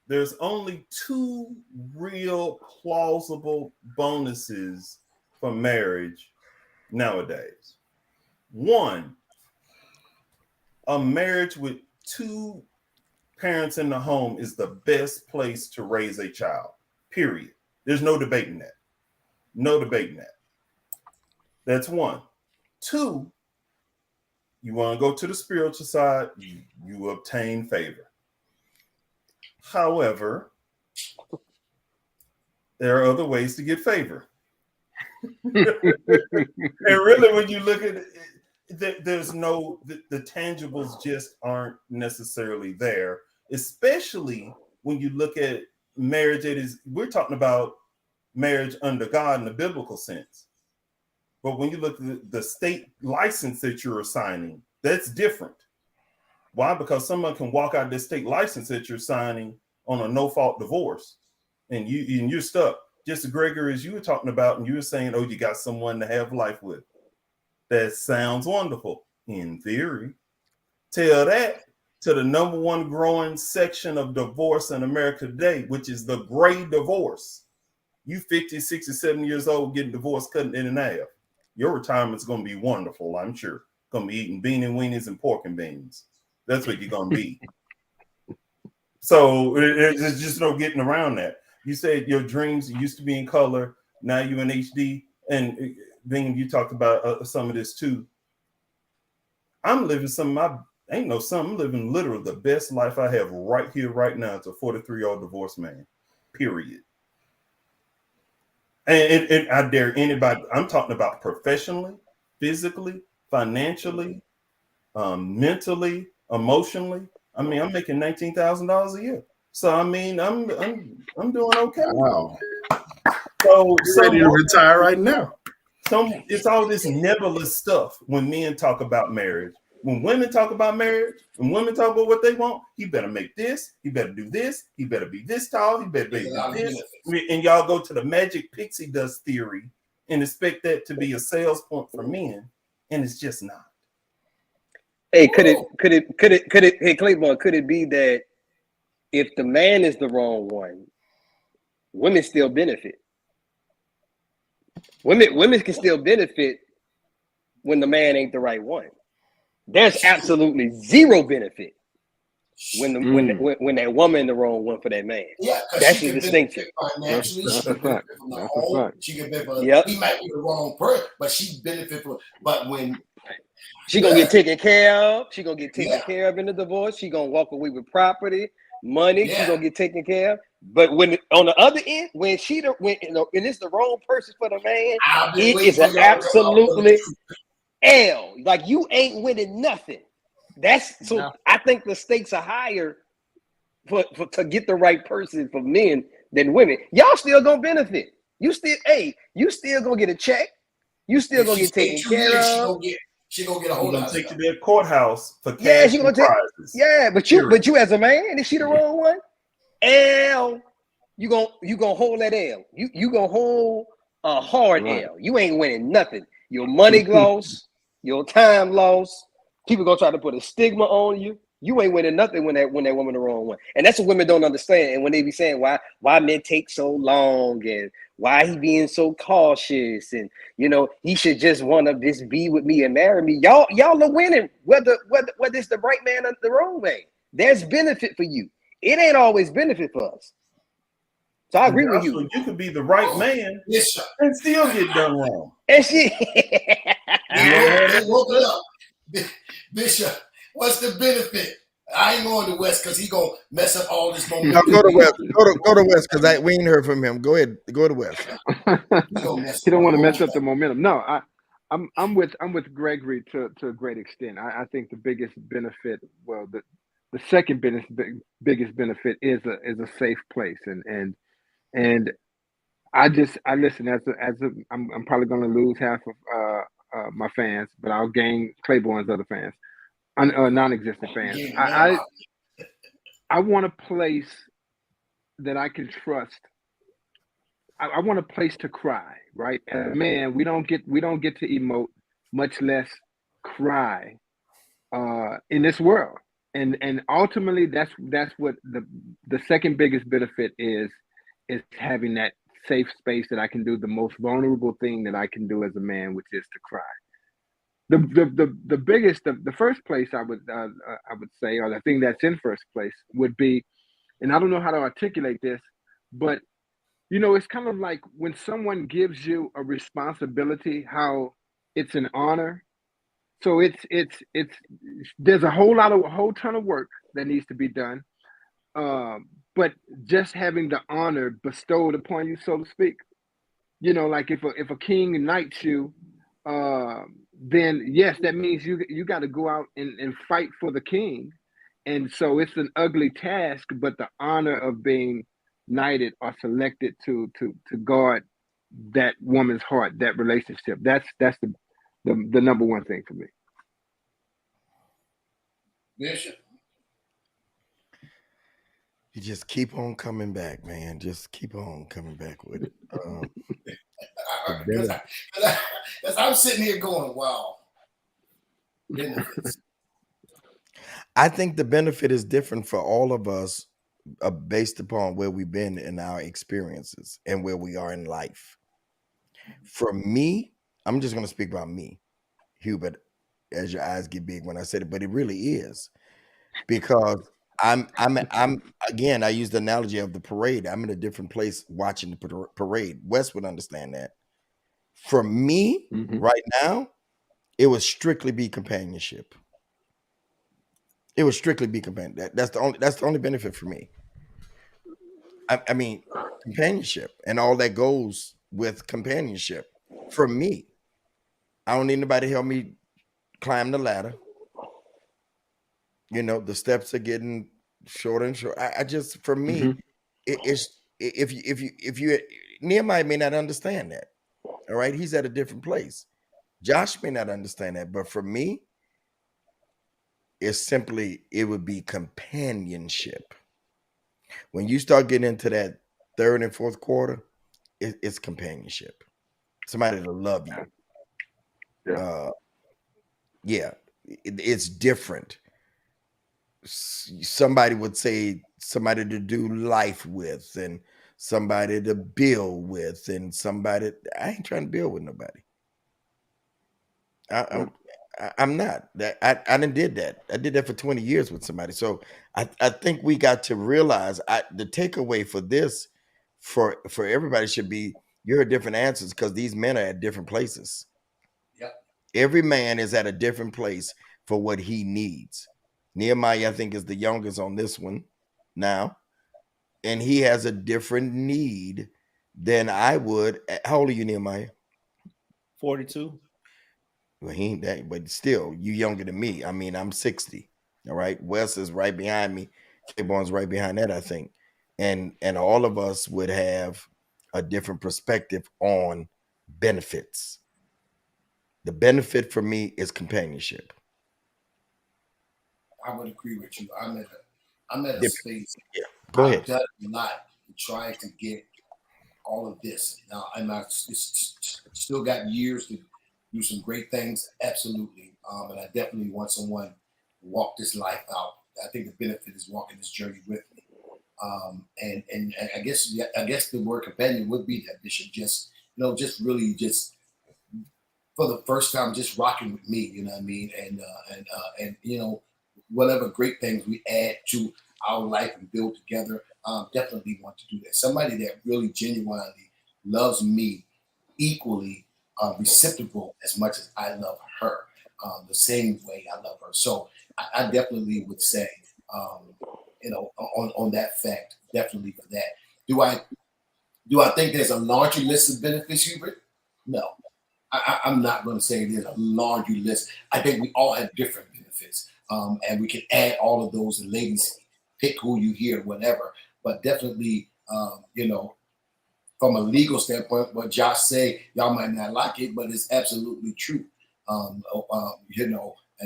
There's only two real plausible bonuses for marriage nowadays. One, a marriage with two parents in the home is the best place to raise a child, period. There's no debating that. No debating that. That's one. Two, you want to go to the spiritual side, you obtain favor. However, there are other ways to get favor. And really, when you look at it, there's no, the tangibles just aren't necessarily there, especially when you look at marriage. We're talking about marriage under God in the biblical sense. But when you look at the state license that you're assigning, that's different. Why? Because someone can walk out this state license that you're signing on a no-fault divorce, and you're stuck. Just as Gregory, as you were talking about, and you were saying, oh, you got someone to have life with. That sounds wonderful in theory. Tell that to the number one growing section of divorce in America today, which is the gray divorce. You 50, 60, 70 years old getting divorced, cutting it in half. Your retirement's going to be wonderful, I'm sure. Going to be eating beanie weenies and pork and beans. That's what you're going to be. So there's just no getting around that. You said your dreams used to be in color, now you're in HD. And Being you talked about some of this too. I'm living I'm living literally the best life I have right here, right now. It's a 43-year-old divorced man, period. And I dare anybody, I'm talking about professionally, physically, financially, mentally, emotionally. I mean, I'm making $19,000 a year. So I mean, I'm doing okay. Wow. So Ready to retire right now. It's all this nebulous stuff when men talk about marriage. When women talk about marriage, when women talk about what they want, he better make this, he better do this, he better be this tall, he better be this. And y'all go to the magic pixie dust theory and expect that to be a sales point for men, and it's just not. Hey, could it, hey Claiborne, could it be that if the man is the wrong one, women still benefit? Women can still benefit when the man ain't the right one. There's absolutely zero benefit when that woman the wrong one for that man. Yeah, that's the distinction. Financially, That's she can benefit from the home. She can benefit from he might be the wrong person, but she benefit from. But when she gonna get taken care of, she gonna get taken care of in the divorce. She gonna walk away with property, money. She gonna get taken care of. But when on the other end, when it's the wrong person for the man, it is an absolutely L. Like you ain't winning nothing. That's so. I think the stakes are higher for to get the right person for men than women. Y'all still gonna benefit. You still gonna get a check. You still gonna get taken care of. She gonna get a whole lot. Take you to the courthouse for cash and prizes. But you as a man, is she the wrong one? L. You gonna hold that L. You gonna hold a hard L. You ain't winning nothing. Your money lost. Your time lost. People gonna try to put a stigma on you. You ain't winning nothing when that woman the wrong one. And that's what women don't understand. And when they be saying why men take so long and why he being so cautious and he should just want to just be with me and marry me. Y'all are winning whether it's the right man or the wrong man. There's benefit for you. It ain't always benefit for us. So I agree with you. You could be the right man and still get done wrong. And she woke it up. Bishop, what's the benefit? I ain't going to West because he gonna mess up all this momentum. No, go to West. Go to West because we ain't heard from him. Go ahead. Go to West. He don't want to mess up the momentum. No, I'm with Gregory to a great extent. I think the biggest benefit, well, the second biggest benefit is a safe place, and I listen I'm probably going to lose half of my fans, but I'll gain Claiborne's other fans, non-existent fans. I want a place that I can trust. I want a place to cry, right? As a man, we don't get to emote, much less cry in this world. And ultimately that's what the second biggest benefit is having that safe space that I can do the most vulnerable thing that I can do as a man, which is to cry. The biggest, the first place I would say, or the thing that's in first place would be, and I don't know how to articulate this, but it's kind of like when someone gives you a responsibility, how it's an honor. So there's a whole ton of work that needs to be done. But just having the honor bestowed upon you, so to speak, like if a king knights you, then yes, that means you got to go out and fight for the king. And so it's an ugly task, but the honor of being knighted or selected to guard that woman's heart, that relationship, that's the number one thing for me. Bishop. You just keep on coming back, man. Just keep on coming back with it. Because I'm sitting here going, wow. Benefits. I think the benefit is different for all of us based upon where we've been in our experiences and where we are in life. For me, I'm just going to speak about me, Hubert, as your eyes get big when I said it, but it really is because I'm again, I use the analogy of the parade. I'm in a different place watching the parade. Wes would understand that. For me, Mhm. right now, it would strictly be companionship. It would strictly be companionship. That's the only benefit for me. I mean, companionship and all that goes with companionship. For me, I don't need nobody to help me climb the ladder. You know, the steps are getting shorter and shorter. I just, for me, Mhm. it's if you Nehemiah may not understand that. All right, he's at a different place. Josh may not understand that, but for me, it's simply it would be companionship. When you start getting into that third and fourth quarter, it's companionship. Somebody to love you. Yeah. Yeah, it's different. Somebody would say somebody to do life with, and somebody to build with, and somebody. I ain't trying to build with nobody. I'm not. I didn't did that. I did that for 20 years with somebody. So I think we got to realize the takeaway for this for everybody should be you're at different answers because these men are at different places. Yep. Every man is at a different place for what he needs. Nehemiah, I think, is the youngest on this one now, and he has a different need than I would. How old are you, Nehemiah? 42. Well, he ain't that, but still, you younger than me. I mean, I'm 60. All right. Wes is right behind me. K-Bon's right behind that, I think. And all of us would have a different perspective on benefits. The benefit for me is companionship. I would agree with you. I'm at a Yeah. space. Yeah. Go I've ahead. done a lot to try to get all of this. Now, still got years to do some great things. Absolutely. And I definitely want someone to walk this life out. I think the benefit is walking this journey with me. And I guess the word companion would be that, Bishop. Just just really just for the first time, just rocking with me. You know what I mean? And whatever great things we add to our life and build together. Definitely want to do that. Somebody that really genuinely loves me equally, reciprocal as much as I love her, the same way I love her. So I definitely would say, on that fact, definitely for that. Do I think there's a laundry list of benefits, Hubert? No. I'm not going to say there's a laundry list. I think we all have different benefits, and we can add all of those. And ladies, pick who you hear, whatever. But definitely, from a legal standpoint, what Josh say, y'all might not like it, but it's absolutely true. And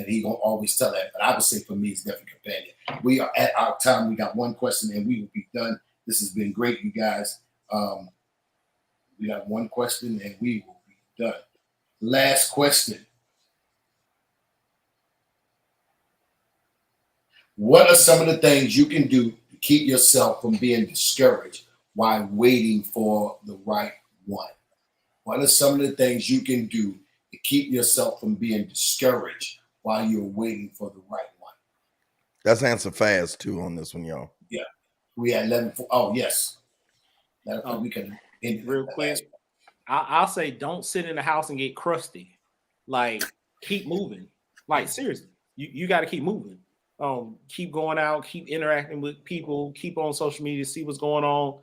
he gonna always tell that. But I would say for me, it's definitely companion. We are at our time. We got one question, and we will be done. This has been great, you guys. We got one question, and we will be done. Last question. What are some of the things you can do to keep yourself from being discouraged while waiting for the right one? What are some of the things you can do to keep yourself from being discouraged while you're waiting for the right one? Let's answer fast too on this one, y'all. Yeah. We had 11. Oh, yes. We can end real quick. I'll say don't sit in the house and get crusty. Like, keep moving. Like, seriously, you got to keep moving. Keep going out, keep interacting with people, keep on social media, see what's going on.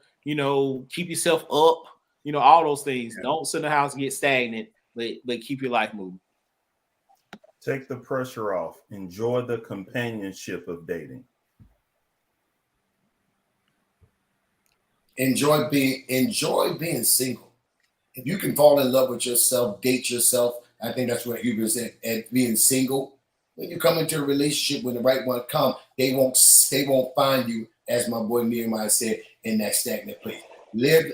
Keep yourself up. All those things. Yeah. Don't sit in the house and get stagnant, but keep your life moving. Take the pressure off. Enjoy the companionship of dating. Enjoy being single. If you can fall in love with yourself, date yourself, I think that's what Hubert said. And being single, when you come into a relationship when the right one come, they won't find you, as my boy Nehemiah said, in that stagnant place. Live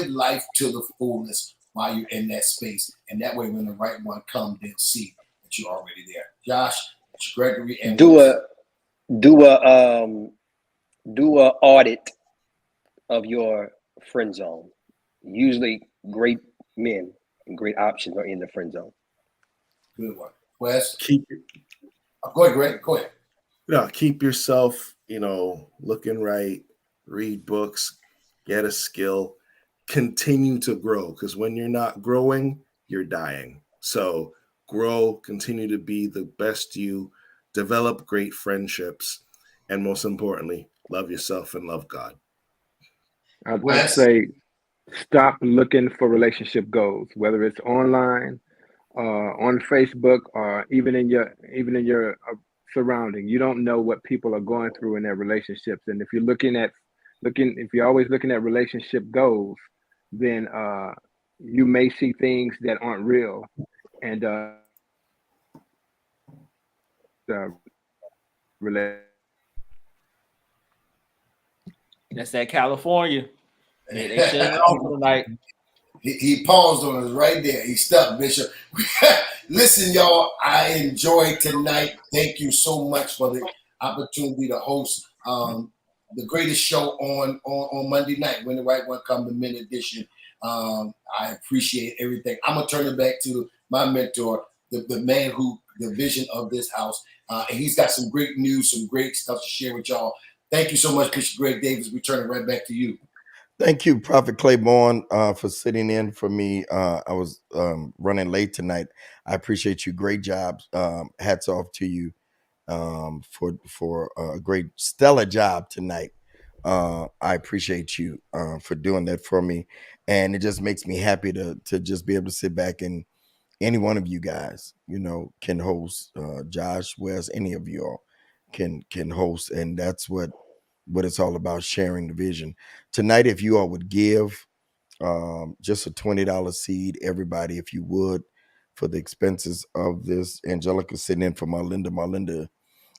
life to the fullness while you're in that space, and that way, when the right one comes, they'll see that you're already there. Josh, Gregory, and do a audit of your friend zone. Usually, great men and great options are in the friend zone. Good one, Wes. Go ahead, Greg. Go ahead. Keep yourself, looking right. Read books. Get a skill. continue to grow, because when you're not growing, you're dying. So grow, continue to be the best you, develop great friendships, and most importantly, love yourself and love God. I'd say stop looking for relationship goals, whether it's online, on Facebook, or even in your surrounding. You don't know what people are going through in their relationships, and if you're always looking at relationship goals, then you may see things that aren't real, and That's that California. They shut it off tonight. He paused on us right there. He stuck, Bishop. Listen, y'all, I enjoyed tonight. Thank you so much for the opportunity to host the greatest show on Monday night, When the Right One Comes, the Men Edition. I appreciate everything. I'm going to turn it back to my mentor, the man the vision of this house. And he's got some great news, some great stuff to share with y'all. Thank you so much, Bishop Greg Davis. We turn it right back to you. Thank you, Prophet Claiborne, for sitting in for me. I was running late tonight. I appreciate you. Great job. Hats off to you for a great stellar job tonight. I appreciate you for doing that for me, and it just makes me happy to just be able to sit back, and any one of you guys, can host. Josh, Wes, any of you all can host, and that's what it's all about, sharing the vision. Tonight, if you all would give just a $20 seed, everybody, if you would, for the expenses of this. Angelica's sitting in for Marlinda. Marlinda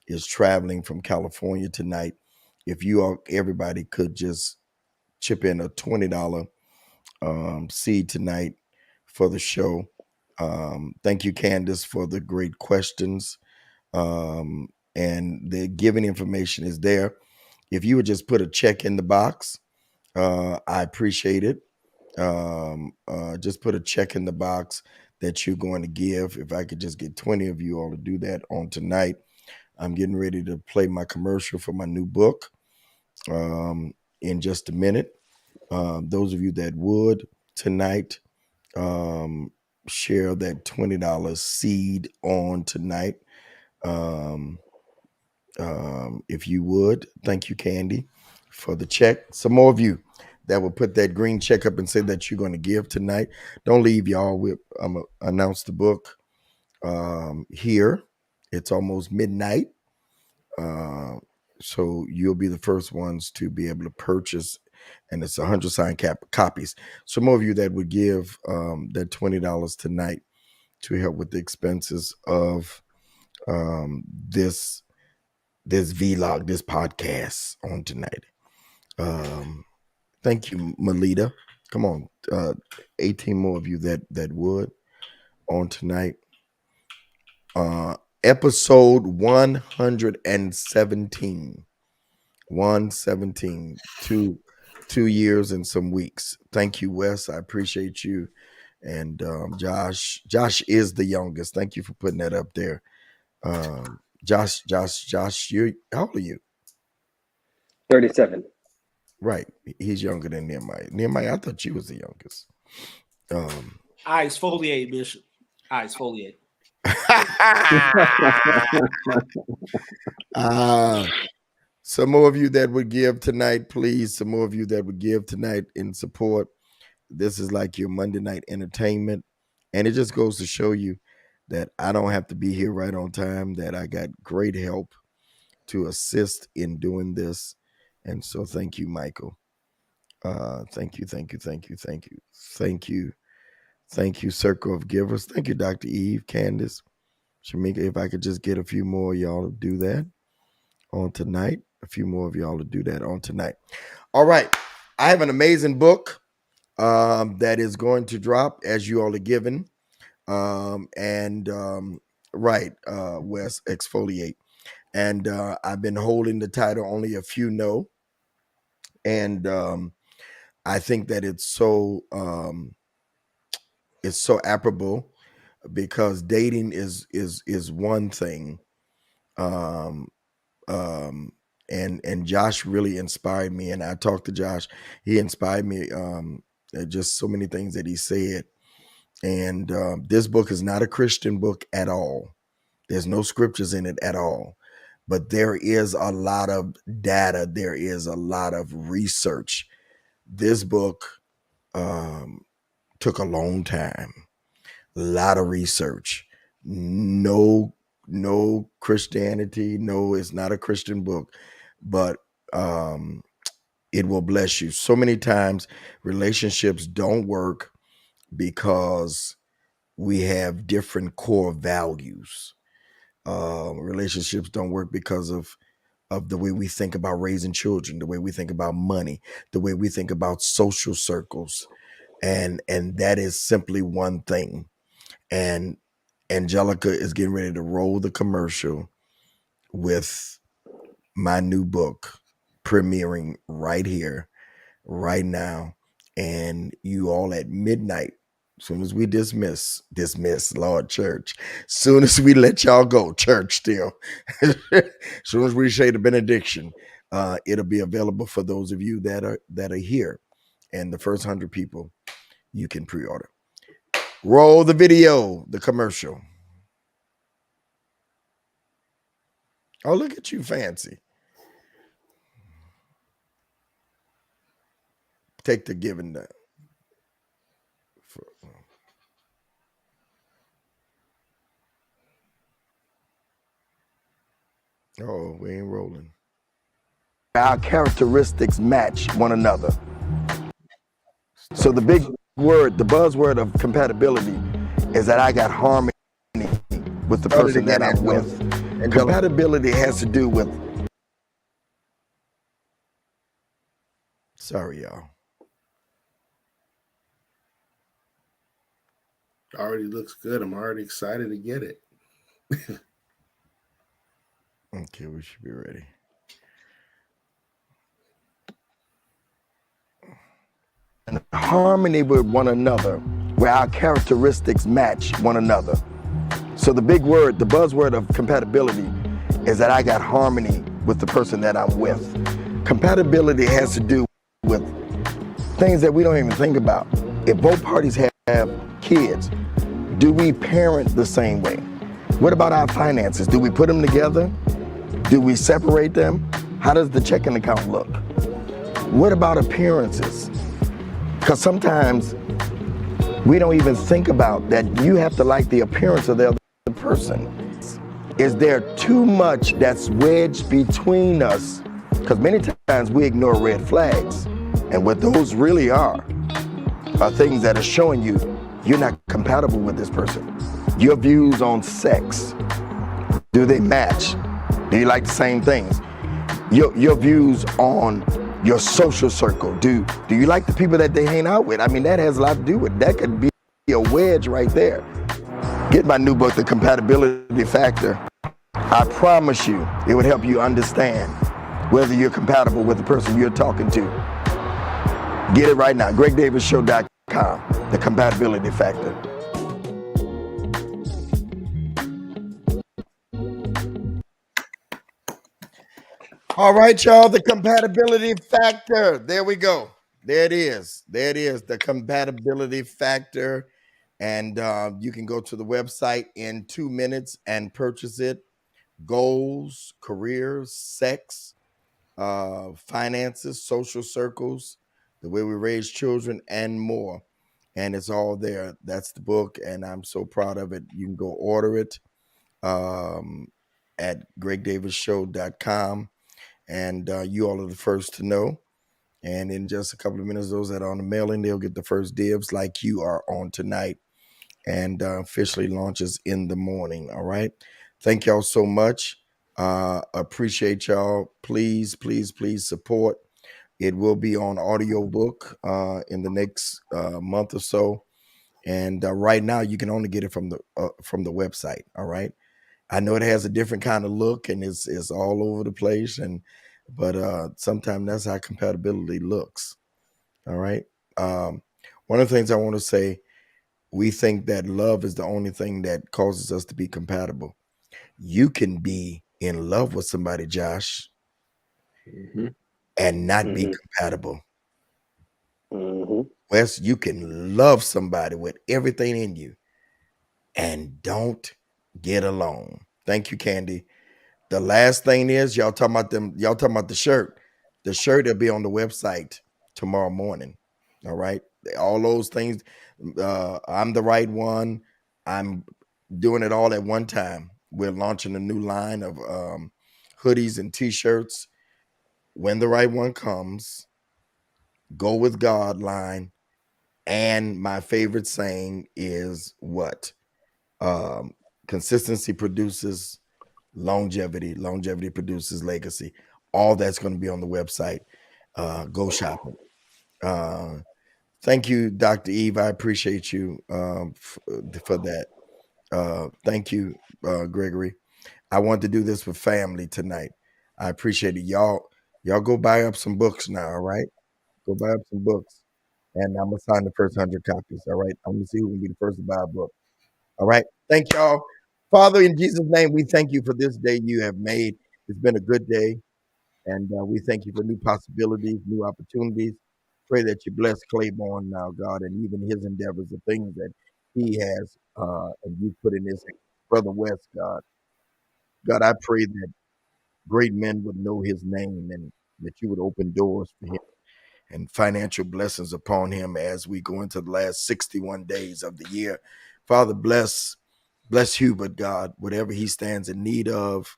is traveling from California tonight. If you all, everybody could just chip in a $20 seed tonight for the show. Thank you, Candace, for the great questions. And the giving information is there. If you would just put a check in the box, I appreciate it. Just put a check in the box that you're going to give. If I could just get 20 of you all to do that on tonight. I'm getting ready to play my commercial for my new book in just a minute. Those of you that would tonight, share that $20 seed on tonight. If you would, thank you, Candy, for the check. Some more of you that will put that green check up and say that you're going to give tonight. Don't leave, y'all. I'm going to announce the book here. It's almost midnight. So you'll be the first ones to be able to purchase, and it's 100 signed copies. Some more of you that would give that $20 tonight to help with the expenses of this vlog, this podcast on tonight. Thank you, Melita. Come on, 18 more of you that would on tonight. Episode 117. 117. 2 years and some weeks. Thank you, Wes. I appreciate you. And Josh is the youngest. Thank you for putting that up there. Josh, how old are you? 37. Right. He's younger than Nehemiah. Nehemiah, I thought you was the youngest. I exfoliate, Bishop. I exfoliate. Some more of you that would give tonight, please. Some more of you that would give tonight in support. This is like your Monday night entertainment. And it just goes to show you that I don't have to be here right on time, that I got great help to assist in doing this. And so thank you, Michael. Thank you. Thank you, Circle of Givers. Thank you, Dr. Eve, Candace, Shamika. If I could just get a few more of y'all to do that on tonight. A few more of y'all to do that on tonight. All right. I have an amazing book that is going to drop as you all are given. Wes, Exfoliate. And I've been holding the title Only a Few Know. And I think that it's so applicable, because dating is one thing. And Josh really inspired me, and I talked to Josh. He inspired me just so many things that he said. And this book is not a Christian book at all. There's no scriptures in it at all. But there is a lot of data. There is a lot of research. This book took a long time. A lot of research. No Christianity. No, it's not a Christian book. But it will bless you. So many times relationships don't work because we have different core values. Relationships don't work because of the way we think about raising children, the way we think about money, the way we think about social circles. And that is simply one thing. And Angelica is getting ready to roll the commercial with my new book premiering right here, right now. And you all at midnight, soon as we dismiss Lord Church, soon as we let y'all go, church still, soon as we say the benediction, it'll be available for those of you that are here. And the first 100 people you can pre-order. Roll the video, the commercial. Oh, look at you, fancy. Take the giving down. Oh, we ain't rolling. Our characteristics match one another. So the big word, the buzzword of compatibility is that I got harmony with the person that I'm with. And compatibility has to do with... Sorry, y'all. Already looks good. I'm already excited to get it. Okay, we should be ready. And harmony with one another, where our characteristics match one another. So the big word, the buzzword of compatibility is that I got harmony with the person that I'm with. Compatibility has to do with things that we don't even think about. If both parties have kids, do we parent the same way? What about our finances? Do we put them together? Do we separate them? How does the checking account look? What about appearances? Because sometimes we don't even think about that you have to like the appearance of the other person. Is there too much that's wedged between us? Because many times we ignore red flags. And what those really are things that are showing you you're not compatible with this person. Your views on sex, do they match? Do you like the same things? Your views on your social circle, do you like the people that they hang out with? I mean, that has a lot to do with it. That could be a wedge right there. Get my new book, The Compatibility Factor. I promise you, it would help you understand whether you're compatible with the person you're talking to. Get it right now, GregDavisShow.com, The Compatibility Factor. All right, y'all, The Compatibility Factor. There we go. There it is. There it is, The Compatibility Factor. And you can go to the website in 2 minutes and purchase it. Goals, careers, sex, finances, social circles, the way we raise children, and more. And it's all there. That's the book, and I'm so proud of it. You can go order it at GregDavisShow.com. And you all are the first to know. And in just a couple of minutes, those that are on the mailing, they'll get the first dibs like you are on tonight. And officially launches in the morning. All right. Thank y'all so much. Appreciate y'all. Please, please, please support. It will be on audiobook in the next month or so. And right now, you can only get it from the website. All right. I know it has a different kind of look and it's all over the place. But sometimes that's how compatibility looks. All right. One of the things I want to say, we think that love is the only thing that causes us to be compatible. You can be in love with somebody, Josh, and not be compatible. Wes, you can love somebody with everything in you and don't get along. Thank you, Candy. The last thing is y'all talking about the shirt. The shirt will be on the website tomorrow morning. All right. All those things. I'm the right one. I'm doing it all at one time. We're launching a new line of hoodies and t-shirts. When the right one comes, go with God line. And my favorite saying is what? Consistency produces longevity. Longevity produces legacy. All that's going to be on the website. Go shopping. Thank you, Dr. Eve. I appreciate you for that. Thank you, Gregory. I want to do this with family tonight. I appreciate it. Y'all go buy up some books now, all right? Go buy up some books. And I'm going to sign the first 100 copies, all right? I'm going to see who can be the first to buy a book. All right. Thank y'all. Father, in Jesus' name, we thank you for this day you have made. It's been a good day. And we thank you for new possibilities, new opportunities. Pray that you bless Claiborne now, God, and even his endeavors, the things that he has and you put in his brother West, God. God, I pray that great men would know his name and that you would open doors for him and financial blessings upon him as we go into the last 61 days of the year. Father, bless Hubert, God, whatever he stands in need of.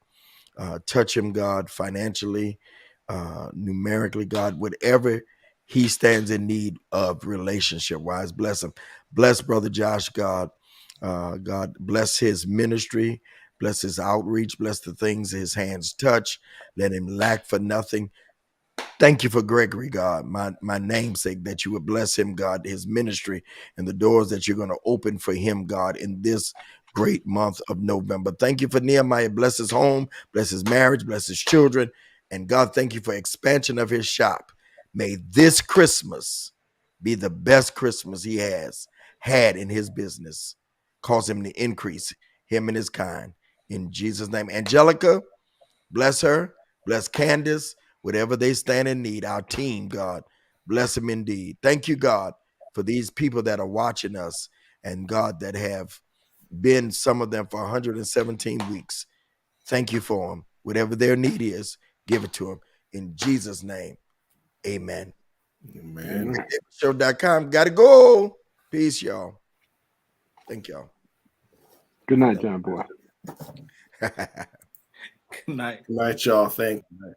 Touch him, God, financially, numerically, God, whatever he stands in need of relationship-wise. Bless him. Bless Brother Josh, God. God, bless his ministry. Bless his outreach. Bless the things his hands touch. Let him lack for nothing. Thank you for Gregory, God, my namesake, that you would bless him, God, his ministry and the doors that you're going to open for him, God, in this great month of November. Thank you for Nehemiah. Bless his home, bless his marriage, bless his children. And God, thank you for expansion of his shop. May this Christmas be the best Christmas he has had in his business. Cause him to increase, him and his kind. In Jesus' name. Angelica, bless her. Bless Candace. Whatever they stand in need, our team, God, bless them indeed. Thank you, God, for these people that are watching us and God that have been, some of them, for 117 weeks. Thank you for them. Whatever their need is, give it to them. In Jesus' name, amen. Amen. Show.com. Got to go. Peace, y'all. Thank y'all. Good night, John Boy. Good night. Good night, y'all. Thank you.